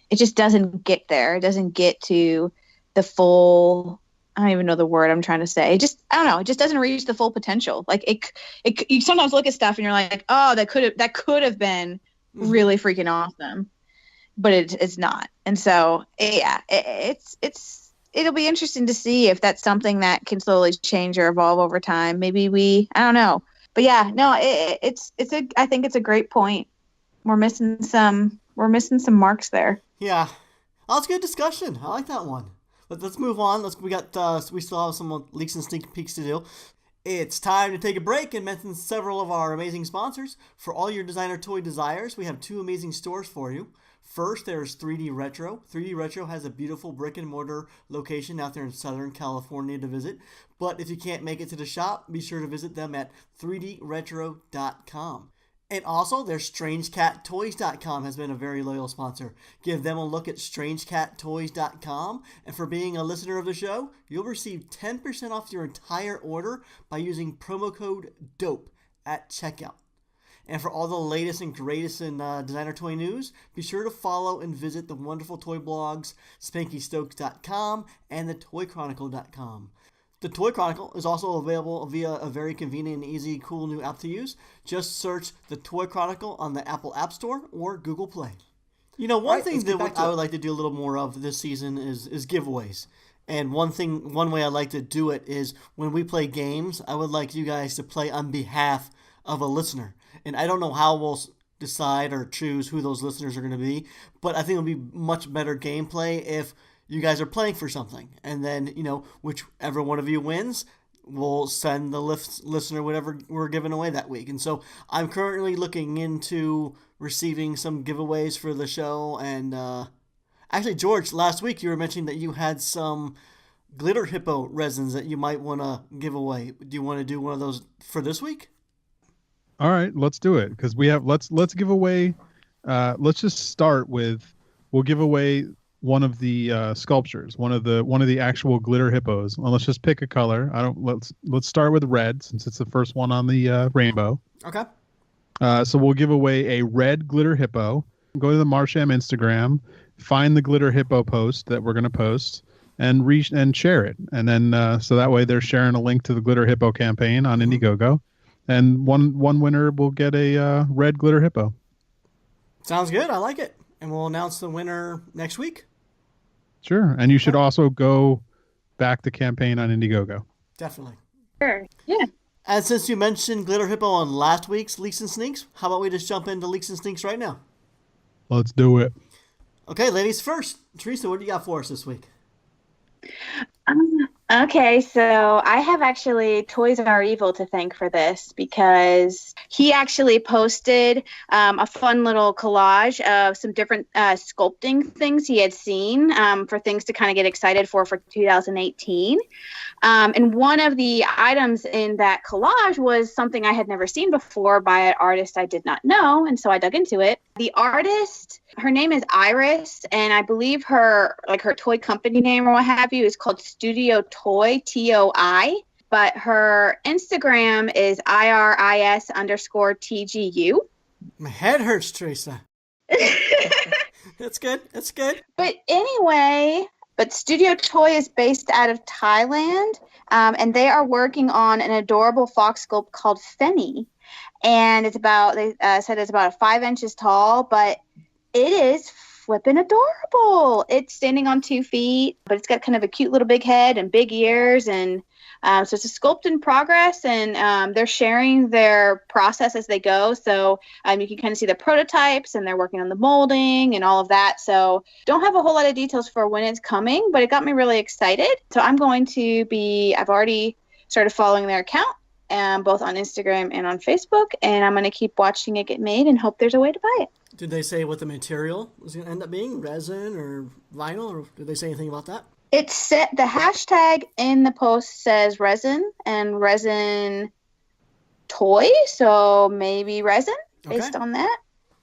it just doesn't get there. It doesn't get to the full, I don't even know the word I'm trying to say. I don't know. It just doesn't reach the full potential. Like you sometimes look at stuff and you're like, oh, that could have been really freaking awesome, but it's not. And so, yeah, it'll be interesting to see if that's something that can slowly change or evolve over time. Maybe I don't know, but yeah, no, I think it's a great point. We're missing some marks there. Yeah, that's a good discussion. I like that one. Let's move on. We still have some leaks and sneak peeks to do. It's time to take a break and mention several of our amazing sponsors. For all your designer toy desires, we have 2 amazing stores for you. First, there's 3D Retro. 3D Retro has a beautiful brick and mortar location out there in Southern California to visit. But if you can't make it to the shop, be sure to visit them at 3dretro.com. And also, their StrangeCatToys.com has been a very loyal sponsor. Give them a look at StrangeCatToys.com, and for being a listener of the show, you'll receive 10% off your entire order by using promo code DOPE at checkout. And for all the latest and greatest in designer toy news, be sure to follow and visit the wonderful toy blogs SpankyStokes.com and thetoychronicle.com. The Toy Chronicle is also available via a very convenient and easy, cool new app to use. Just search The Toy Chronicle on the Apple App Store or Google Play. One thing that I would like to do a little more of this season is giveaways. And one way I like to do it is when we play games, I would like you guys to play on behalf of a listener. And I don't know how we'll decide or choose who those listeners are going to be, but I think it'll be much better gameplay if you guys are playing for something, and then, whichever one of you wins, we'll send the listener whatever we're giving away that week. And so I'm currently looking into receiving some giveaways for the show. And actually, George, last week you were mentioning that you had some glitter hippo resins that you might want to give away. Do you want to do one of those for this week? All right, let's do it, because we have let's give away. Let's just start with, we'll give away one of the sculptures, one of the actual glitter hippos. Well, let's just pick a color. Let's start with red, since it's the first one on the rainbow. Okay. So we'll give away a red glitter hippo. Go to the Marsham Instagram, find the glitter hippo post that we're going to post, and share it. And then so that way they're sharing a link to the glitter hippo campaign on Indiegogo, and one winner will get a red glitter hippo. Sounds good. I like it. And we'll announce the winner next week. Sure. And you should also go back the campaign on Indiegogo. Definitely. Sure. Yeah. And since you mentioned Glitter Hippo on last week's Leaks and Sneaks, how about we just jump into Leaks and Sneaks right now? Let's do it. Okay, ladies first. Teresa, what do you got for us this week? Okay, so I have actually Toys Are Evil to thank for this, because he actually posted a fun little collage of some different sculpting things he had seen for things to kind of get excited for 2018. And one of the items in that collage was something I had never seen before by an artist I did not know, and so I dug into it. The artist, her name is Iris, and I believe her toy company name or what have you is called Studio Toy, TOI. but her Instagram is IRIS_TGU. My head hurts, Teresa. That's good. That's good. But anyway, Studio Toy is based out of Thailand, and they are working on an adorable fox sculpt called Fenny. And they said it's about 5 inches tall, but it is flippin' adorable. It's standing on 2 feet, but it's got kind of a cute little big head and big ears, and so it's a sculpt in progress, and they're sharing their process as they go. So you can kind of see the prototypes, and they're working on the molding and all of that. So don't have a whole lot of details for when it's coming, but it got me really excited. So I've already started following their account, both on Instagram and on Facebook, and I'm going to keep watching it get made and hope there's a way to buy it. Did they say what the material was going to end up being? Resin or vinyl? Or did they say anything about that? The hashtag in the post says resin and resin toy, so maybe resin based on that.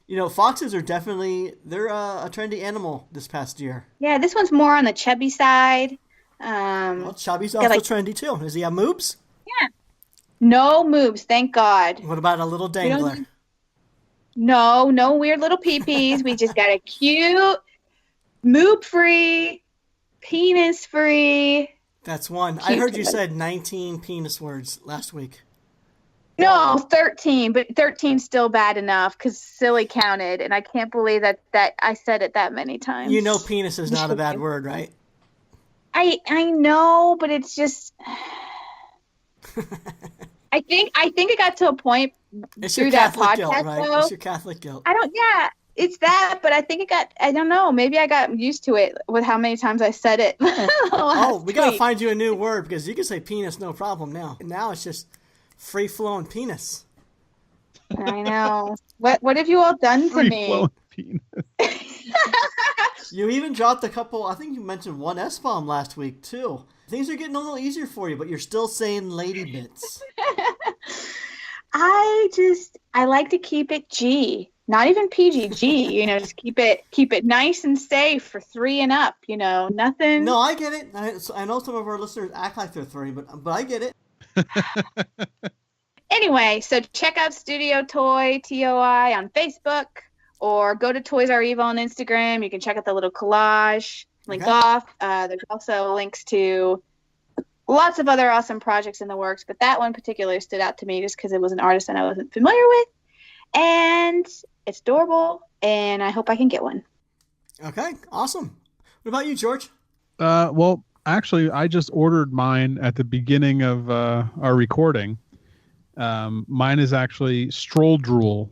You know, foxes are they're a trendy animal this past year. Yeah, this one's more on the chubby side. Well, chubby's also trendy too. Does he have moobs? Yeah. No moobs, thank God. What about a little dangler? No weird little peepees. We just got a cute, moob-free, penis-free. That's one. I heard you said 19 penis words last week. No, 13, but 13's still bad enough because Silly counted, and I can't believe that I said it that many times. You know penis is not a bad word, right? I know, but it's just... I think it got to a point through that podcast, guilt, right? though. It's your Catholic guilt. It's that, but I think I don't know, maybe I got used to it with how many times I said it. We got to find you a new word, because you can say penis no problem now. Now it's just free-flowing penis. I know. What have you all done to me? Free-flowing penis. You even dropped a couple, I think you mentioned one S-bomb last week, too. Things are getting a little easier for you, but you're still saying lady bits. I like to keep it G, not even PG, just keep it nice and safe for 3 and up, nothing. No, I get it. I know some of our listeners act like they're 3, but I get it. Anyway, so check out Studio Toy, TOI on Facebook, or go to Toys R Eve on Instagram. You can check out the little collage link off. There's also links to lots of other awesome projects in the works, but that one particularly stood out to me just because it was an artist that I wasn't familiar with, and it's adorable, and I hope I can get one. Okay, awesome. What about you, George? Well, actually, I just ordered mine at the beginning of our recording. Mine is actually Stroll Drool.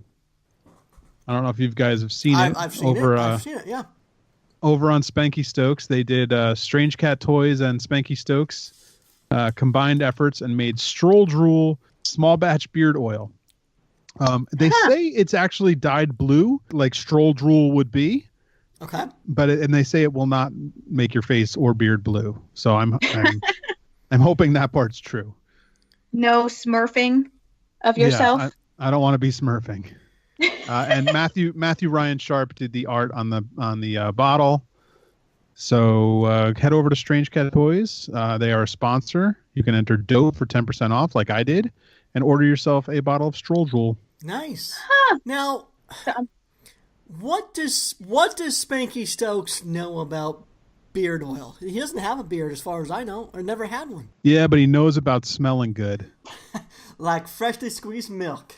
I don't know if you guys have seen it. I've seen it, yeah. Over on Spanky Stokes, they did Strange Cat Toys and Spanky Stokes combined efforts and made Stroll Drool small batch beard oil. They say it's actually dyed blue, like Stroll Drool would be. Okay. And they say it will not make your face or beard blue. So I'm hoping that part's true. No smurfing of yourself. Yeah, I don't want to be smurfing. And Matthew Ryan Sharp did the art on the bottle. So head over to Strange Cat Toys. They are a sponsor. You can enter DOPE for 10% off, like I did, and order yourself a bottle of Stroll Drool. Nice. Now, what does Spanky Stokes know about beard oil? He doesn't have a beard, as far as I know, or never had one. Yeah, but he knows about smelling good. Like freshly squeezed milk.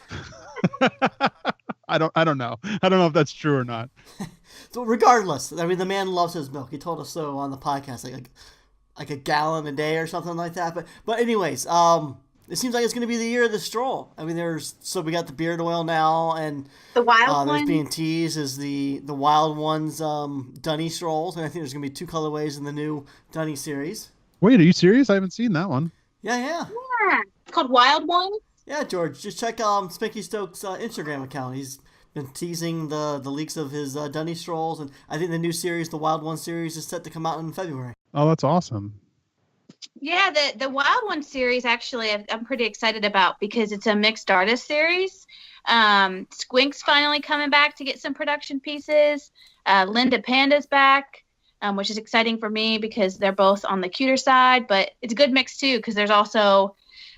I don't know. I don't know if that's true or not. So regardless, I mean, the man loves his milk. He told us so on the podcast, like a gallon a day or something like that. But anyways, it seems like it's going to be the year of the stroll. I mean, we got the beard oil now, and the wild one there's being teased as the Wild Ones Dunny strolls, and I think there's going to be 2 colorways in the new Dunny series. Wait, are you serious? I haven't seen that one. Yeah. It's called Wild Ones. Yeah, George, just check Spanky Stokes' Instagram account. He's been teasing the leaks of his Dunny strolls, and I think the new series, the Wild One series, is set to come out in February. Oh, that's awesome. Yeah, the Wild One series, actually, I'm pretty excited about because it's a mixed artist series. Squink's finally coming back to get some production pieces. Linda Panda's back, which is exciting for me because they're both on the cuter side, but it's a good mix, too, because there's also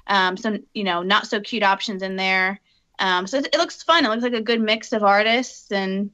some, not so cute options in there. So it looks fun. It looks like a good mix of artists, and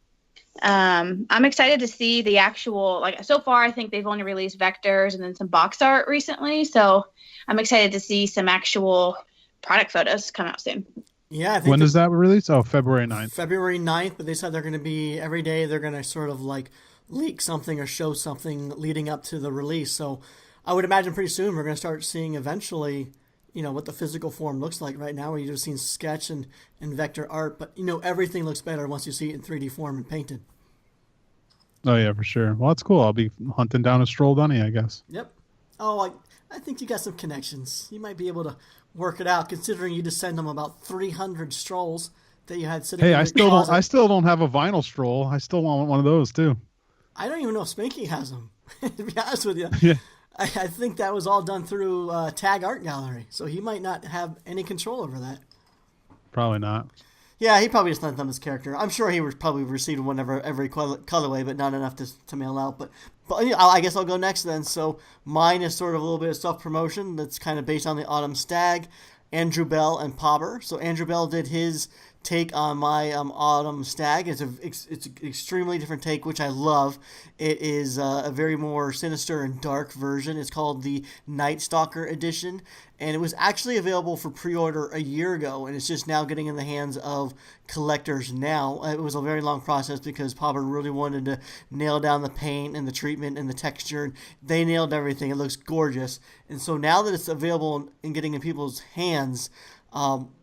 I'm excited to see the actual, like, so far I think they've only released vectors and then some box art recently. So I'm excited to see some actual product photos come out soon. Yeah, I think when does that release? Oh, February 9th. February 9th, but they said they're going to be every day. They're going to sort of like leak something or show something leading up to the release. So I would imagine pretty soon we're going to start seeing eventually, what the physical form looks like. Right now, where you've just seen sketch and vector art, but everything looks better once you see it in 3D form and painted. Oh yeah, for sure. Well, that's cool. I'll be hunting down a Stroll Dunny, I guess. Yep. Oh, I think you got some connections. You might be able to work it out, considering you just send them about 300 strolls that you had sitting. Hey, in I your closet. still don't have a vinyl Stroll. I still want one of those too. I don't even know if Spanky has them. To be honest with you, Yeah. I think that was all done through Tag Art Gallery, so he might not have any control over that. Probably not. Yeah, he probably just lent them his character. I'm sure he was probably received one of every colorway, but not enough to mail out. But I guess I'll go next then. So mine is sort of a little bit of self-promotion that's kind of based on the Autumn Stag, Andrew Bell and Pauber. So Andrew Bell did his take on my Autumn Stag. It's an extremely different take, which I love. It is a very more sinister and dark version. It's called the Night Stalker edition, and it was actually available for pre-order a year ago, and it's just now getting in the hands of collectors now. It was a very long process because Pauber really wanted to nail down the paint and the treatment and the texture, and they nailed everything. It looks gorgeous, and so now that it's available and getting in people's hands,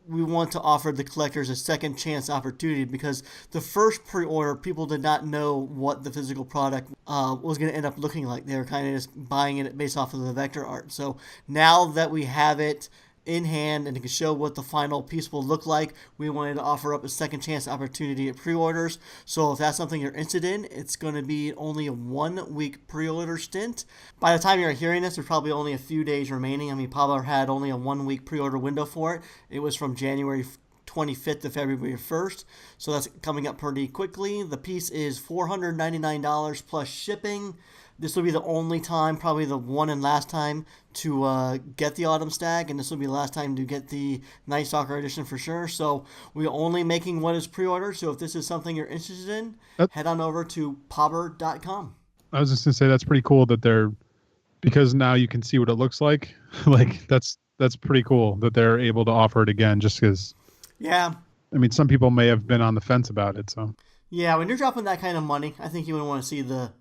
we want to offer the collectors a second chance opportunity, because the first pre-order, people did not know what the physical product was going to end up looking like. They were kind of just buying it based off of the vector art. So now that we have it in hand and it can show what the final piece will look like, we wanted to offer up a second chance opportunity at pre-orders. So if that's something you're interested in, it's going to be only a 1 week pre-order stint. By the time you're hearing this, there's probably only a few days remaining. I mean, Pablo had only a 1 week pre-order window for it. It was from January 25th to February 1st, so that's coming up pretty quickly. The piece is $499 plus shipping. This will be the only time, probably the one and last time, to get the Autumn Stag, and this will be the last time to get the Night Stalker edition for sure. So we're only making what is pre-ordered, so if this is something you're interested in, head on over to pauber.com. I was just going to say that's pretty cool that because now you can see what it looks like. Like, that's pretty cool that they're able to offer it again, just because. Yeah. I mean, some people may have been on the fence about it, so. Yeah, when you're dropping that kind of money, I think you would want to see the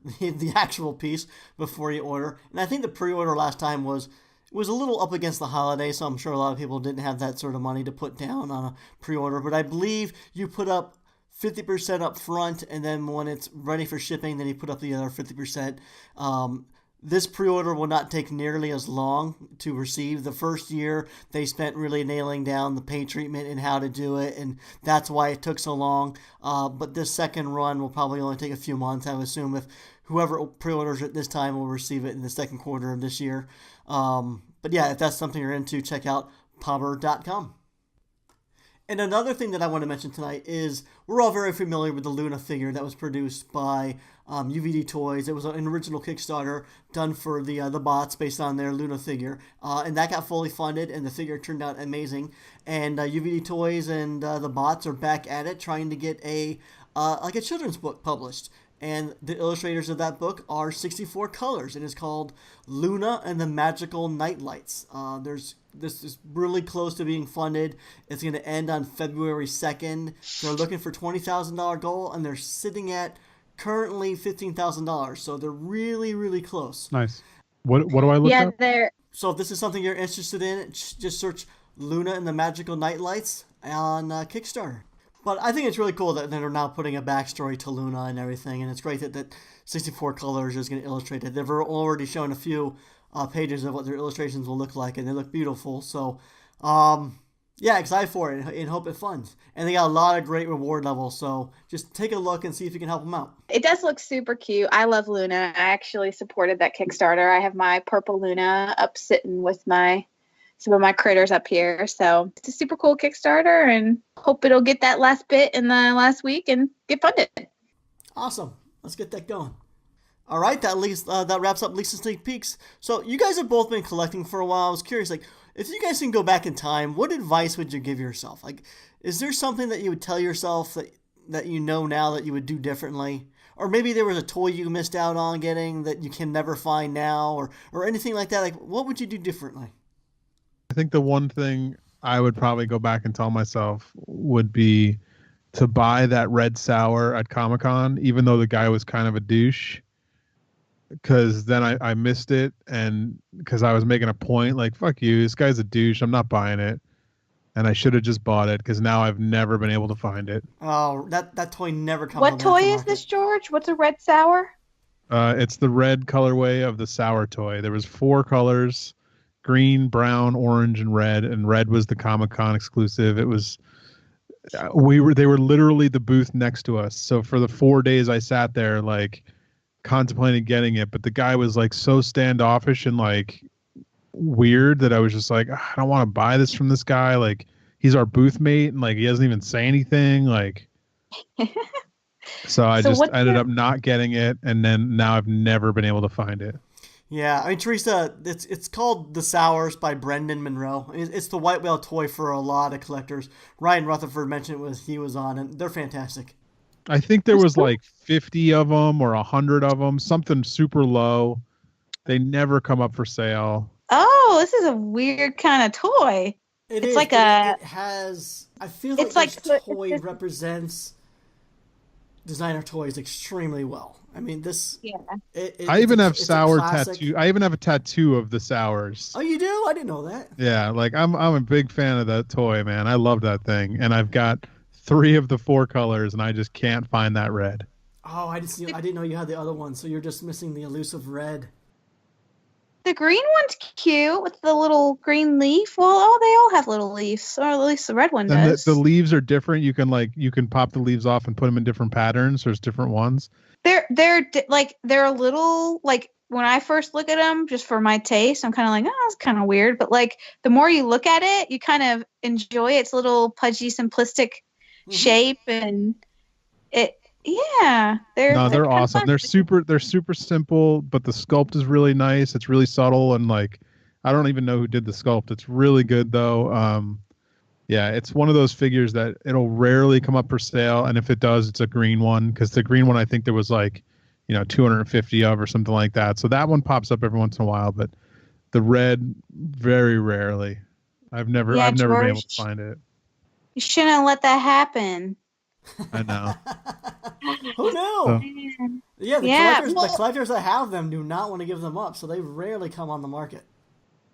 actual piece before you order. And I think the pre-order last time was a little up against the holiday, so I'm sure a lot of people didn't have that sort of money to put down on a pre-order. But I believe you put up 50% up front, and then when it's ready for shipping, then you put up the other 50%. This pre-order will not take nearly as long to receive. The first year, they spent really nailing down the paint treatment and how to do it, and that's why it took so long. But this second run will probably only take a few months, I would assume, if whoever pre-orders it this time will receive it in the second quarter of this year. But yeah, if that's something you're into, check out pauber.com. And another thing that I want to mention tonight is we're all very familiar with the Luna figure that was produced by UVD Toys. It was an original Kickstarter done for the bots based on their Luna figure. And that got fully funded, and the figure turned out amazing. And UVD Toys and the bots are back at it trying to get a children's book published. And the illustrators of that book are 64 Colors, and it's called Luna and the Magical Nightlights. This is really close to being funded. It's going to end on February 2nd. They're looking for $20,000 goal, and they're sitting at currently $15,000. So they're really, really close. Nice. What do I look up? So if this is something you're interested in, just search Luna and the Magical Nightlights on Kickstarter. But I think it's really cool that they're now putting a backstory to Luna and everything, and it's great that 64 Colors is going to illustrate it. They've already shown a few pages of what their illustrations will look like, and they look beautiful. So, yeah, excited for it and hope it funds. And they got a lot of great reward levels, so just take a look and see if you can help them out. It does look super cute. I love Luna. I actually supported that Kickstarter. I have my purple Luna up sitting with some of my critters up here. So it's a super cool Kickstarter, and hope it'll get that last bit in the last week and get funded. Awesome. Let's get that going. All right, that wraps up Lisa's Sneak Peeks. So you guys have both been collecting for a while. I was curious, like, if you guys can go back in time, what advice would you give yourself? Like, is there something that you would tell yourself that you know now that you would do differently? Or maybe there was a toy you missed out on getting that you can never find now, or anything like that. Like, what would you do differently? I think the one thing I would probably go back and tell myself would be to buy that red sour at Comic-Con, even though the guy was kind of a douche. Because then I missed it, and because I was making a point, like, fuck you, this guy's a douche, I'm not buying it. And I should have just bought it, because now I've never been able to find it. Oh, that toy never comes What on the toy is aftermarket. this, George? What's a red sour? It's the red colorway of the sour toy. There was 4 colors: green, brown, orange, and red was the Comic-Con exclusive. It was they were literally the booth next to us. So for the 4 days I sat there, like, contemplating getting it, but the guy was like so standoffish and like weird that I was just like, I don't want to buy this from this guy. Like, he's our booth mate, and like he doesn't even say anything. Like, so I just ended up not getting it, and then now I've never been able to find it. Yeah, I mean, Teresa, it's called The Sours by Brendan Monroe. It's the white whale toy for a lot of collectors. Ryan Rutherford mentioned he was on, and they're fantastic. I think there was like 50 of them or 100 of them, something super low. They never come up for sale. Oh, this is a weird kind of toy. It has. I feel like this toy represents designer toys extremely well. I mean, this. Yeah. I even have sour tattoo. I even have a tattoo of the sours. Oh, you do? I didn't know that. Yeah, like I'm a big fan of that toy, man. I love that thing, and I've got 3 of the 4 colors, and I just can't find that red. Oh, I didn't know you had the other one, so you're just missing the elusive red. The green one's cute with the little green leaf. Well, they all have little leaves, or at least the red one does. The leaves are different. You can pop the leaves off and put them in different patterns. There's different ones. They're a little, like, when I first look at them, just for my taste, I'm kind of like, oh, that's kind of weird. But like, the more you look at it, you kind of enjoy its little pudgy, simplistic shape, and they're awesome. They're super simple, but the sculpt is really nice. It's really subtle, and like, I don't even know who did the sculpt. It's really good though. Yeah, it's one of those figures that it'll rarely come up for sale, and if it does, it's a green one, because the green one I think there was like, 250 of or something like that. So that one pops up every once in a while, but the red, very rarely. I've never been able to find it. You shouldn't have let that happen. I know. Who knew? So. Yeah, the collectors that have them do not want to give them up, so they rarely come on the market.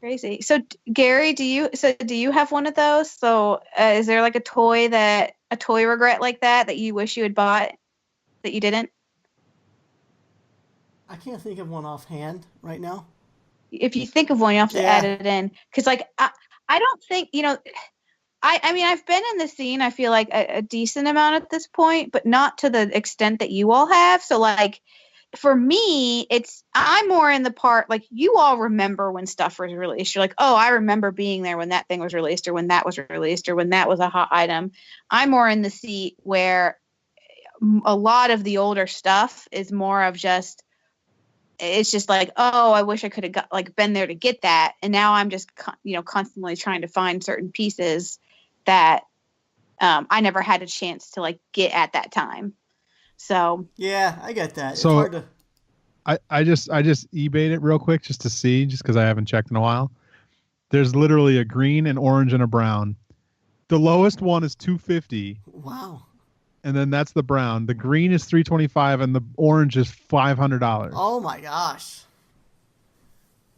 Crazy. So Gary, do you have one of those? So is there like a toy regret like that you wish you had bought that you didn't? I can't think of one offhand right now. If you think of one, you have to add it in, because like I don't think I mean, I've been in the scene, I feel like a decent amount at this point, but not to the extent that you all have. So like, for me, I'm more in the part, like, you all remember when stuff was released. You're like, oh, I remember being there when that thing was released, or when that was released, or when that was a hot item. I'm more in the seat where a lot of the older stuff is more of just, it's just like, oh, I wish I could have been there to get that. And now I'm just, constantly trying to find certain pieces that I never had a chance to like get at that time. So yeah, I get that. So it's hard to... I just eBayed it real quick just to see, just because I haven't checked in a while. There's literally a green, an orange, and a brown. The lowest one is $250. Wow. And then that's the brown. The green is $325, and the orange is $500. Oh my gosh.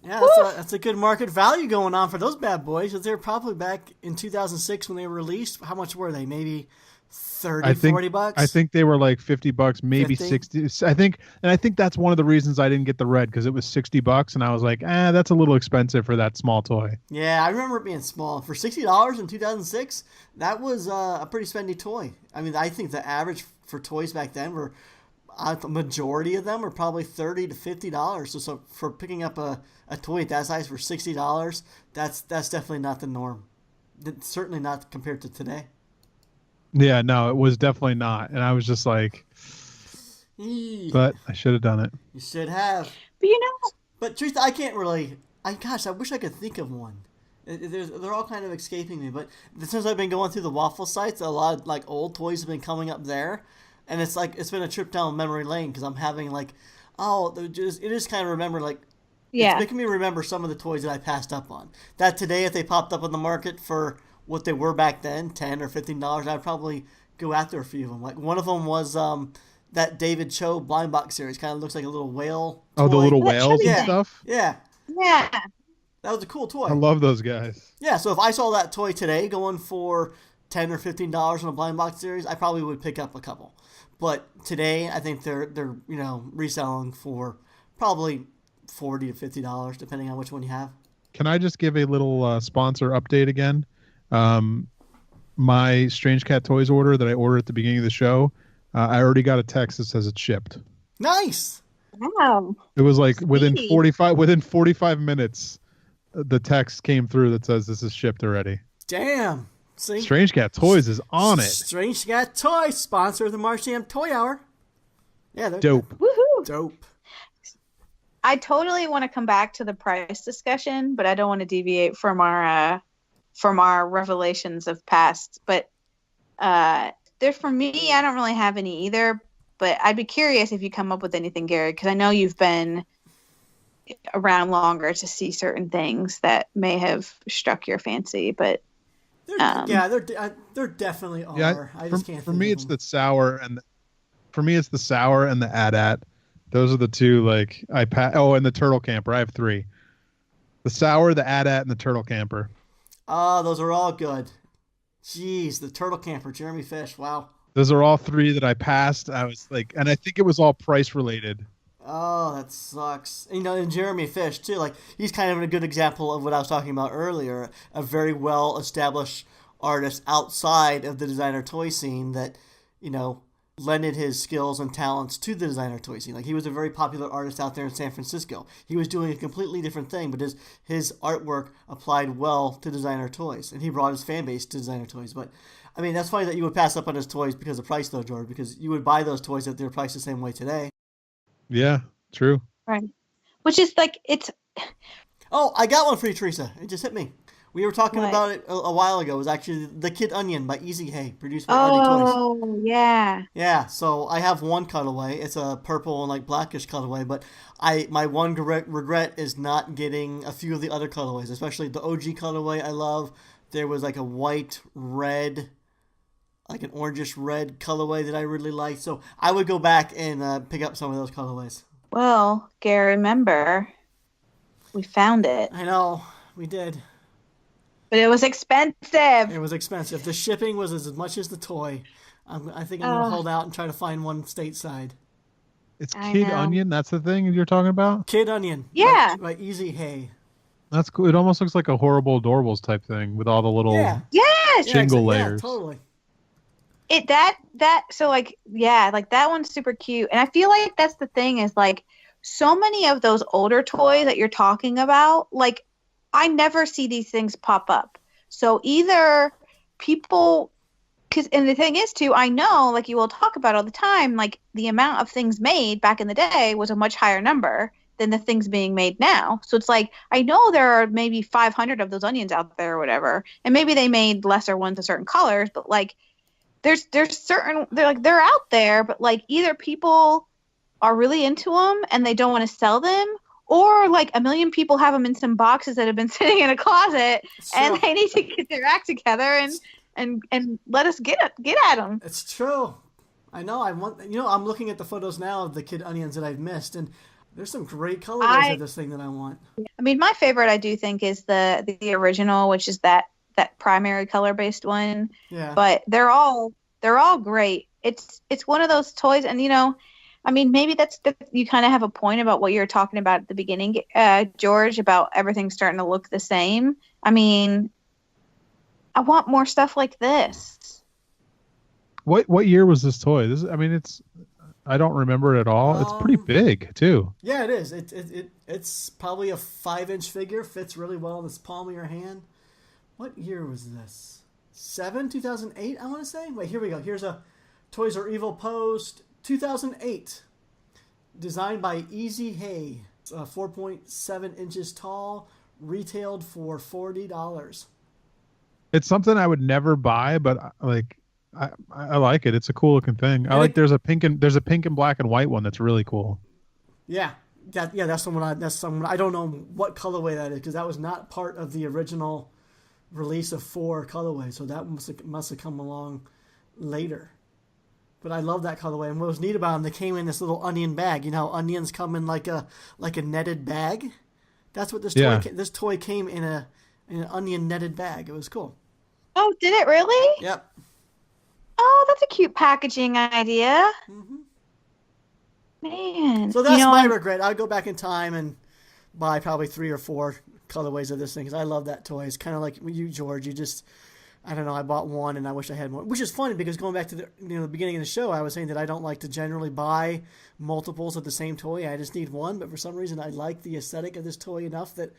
Yeah, that's a good market value going on for those bad boys. They're probably back in 2006 when they were released. How much were they? Maybe 30, 40 bucks? I think they were like $50, maybe 50? 60. I think that's one of the reasons I didn't get the red, because it was $60, and I was like, that's a little expensive for that small toy. Yeah, I remember it being small. For $60 in 2006, that was a pretty spendy toy. I mean, I think the average for toys back then were, the majority of them were probably $30 to $50. So for picking up a toy at that size for $60, that's definitely not the norm. Certainly not compared to today. Yeah, no, it was definitely not. And I was just like, but I should have done it. You should have. But you know, But Teresa, I can't really. I wish I could think of one. They're all kind of escaping me. But since I've been going through the waffle sites, a lot of like old toys have been coming up there, and it's like it's been a trip down memory lane because I'm having like, it is kind of remember like. yeah. It's making me remember some of the toys that I passed up on. That today, if they popped up on the market for what they were back then, $10 or $15, I'd probably go after a few of them. Like one of them was that David Cho blind box series. Kind of looks like a little whale. Oh, the toy. little whales and Yeah. stuff. Yeah, Yeah. that was a cool toy. I love those guys. Yeah, so if I saw that toy today going for $10 or $15 on a blind box series, I probably would pick up a couple. But today, I think they're reselling for probably $40 to $50 depending on which one you have. Can I just give a little sponsor update again? My Strange Cat Toys order that I ordered at the beginning of the show, I already got a text that says it's shipped. Nice. Wow. It was like Sweet. within 45 minutes, the text came through that says this is shipped already. Damn. See? Strange Cat Toys is on it. Strange Cat Toys, sponsor of the Marsham Toy Hour. Yeah, they're Dope. Woohoo. dope. I totally want to come back to the price discussion, but I don't want to deviate from our revelations of past. But there for me, I don't really have any either. But I'd be curious if you come up with anything, Gary, because I know you've been around longer to see certain things that may have struck your fancy. But There definitely are. Yeah, I just can't. For think me, of it's them. the sour and the AT-AT. Those are the two. Like and the turtle camper. I have three. The sour, the AT-AT, and the turtle camper. Oh, those are all good. Jeez, the turtle camper, Jeremy Fish. Wow. Those are all three that I passed. I was like, and I think it was all price related. Oh, that sucks. And Jeremy Fish too. Like he's kind of a good example of what I was talking about earlier. A very well established artist outside of the designer toy scene that, lended his skills and talents to the designer toy scene. Like he was a very popular artist out there in San Francisco. He was doing a completely different thing, but his artwork applied well to designer toys, and he brought his fan base to designer toys. But I mean, that's funny that you would pass up on his toys because of price, though, George. Because you would buy those toys at their price the same way today. Yeah, true. right, which is like it's Oh, I got one for you, Teresa. It just hit me. We were talking What? about it a while ago. It was actually The Kid Onion by Easy Hay, produced by Artie Toys. oh yeah. Yeah, so I have one cutaway. It's a purple and like blackish cutaway, but my one regret is not getting a few of the other cutaways, especially the OG cutaway I love. There was like a white, red, like an orangish red colorway that I really liked. So I would go back and pick up some of those colorways. Well, Gary, remember, we found it, I know, we did. but it was expensive. It was expensive. The shipping was as much as the toy. I think I'm going to hold out and try to find one stateside. It's I Kid know. Onion. That's the thing you're talking about. Kid Onion. Yeah. By Easy Hay. That's cool. It almost looks like a Horrible Adorables type thing with all the little. Yeah. Yes. Shingle Yeah, layers. totally. So like yeah, like that one's super cute. And I feel like that's the thing is like so many of those older toys that you're talking about, like I never see these things pop up. So either people and the thing is too, I know like you will talk about all the time, like the amount of things made back in the day was a much higher number than the things being made now. So it's like I know there are maybe 500 of those onions out there or whatever, and maybe they made lesser ones of certain colors, but like there's certain they're out there, but like either people are really into them and they don't want to sell them, or like a million people have them in some boxes that have been sitting in a closet and they need to get their act together and let us get at them. It's true. I know. I'm looking at the photos now of the Kid Onions that I've missed, and there's some great colorways of this thing that I want. I mean, my favorite I do think is the original, which is that primary color based one. Yeah. But they're all great. It's one of those toys, and I mean, maybe you kind of have a point about what you were talking about at the beginning, George, about everything starting to look the same. I mean, I want more stuff like this. What year was this toy? I don't remember it at all. It's pretty big too. Yeah, it is. It's probably a 5-inch figure. Fits really well in this palm of your hand. What year was this? 2008, I want to say. Wait, here we go. Here's a Toys R Evil post. 2008. Designed by Easy Hay. 4.7 inches tall. Retailed for $40. It's something I would never buy, but I like it. It's a cool looking thing. There's a pink and black and white one that's really cool. Yeah. That's someone I don't know what colorway that is, because that was not part of the original release of 4 colorways, so that must have come along later. But I love that colorway, and what was neat about them, they came in this little onion bag. You know how onions come in like a netted bag? That's what this toy came in an onion netted bag. It was cool. Oh, did it really? Yep. Oh, that's a cute packaging idea. Mm-hmm. Man. So that's my regret. I'd go back in time and buy probably 3 or 4 colorways of this thing, because I love that toy. It's kind of like you, George. You just, I don't know, I bought one and I wish I had more. Which is funny, because going back to the beginning of the show, I was saying that I don't like to generally buy multiples of the same toy. I just need one, but for some reason I like the aesthetic of this toy enough that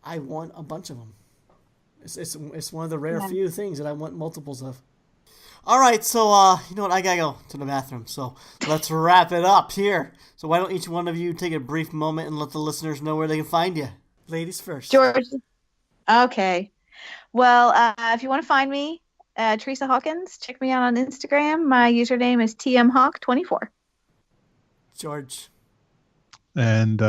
I want a bunch of them. It's one of the rare few things that I want multiples of. All right, so you know what? I gotta go to the bathroom, so let's wrap it up here. So why don't each one of you take a brief moment and let the listeners know where they can find you? Ladies first. George. Okay. Well, if you want to find me, Teresa Hawkins, check me out on Instagram. My username is tmhawk24. George. And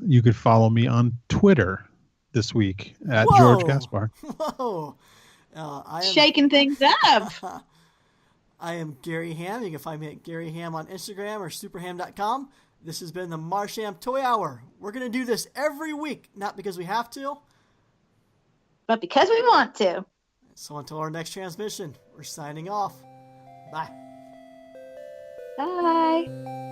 you could follow me on Twitter this week at George Gaspar. Whoa. Shaking things up. I am Gary Ham. You can find me at Gary Ham on Instagram or superham.com. This has been the Marsham Toy Hour. We're going to do this every week, not because we have to, but because we want to. So until our next transmission, we're signing off. Bye. Bye.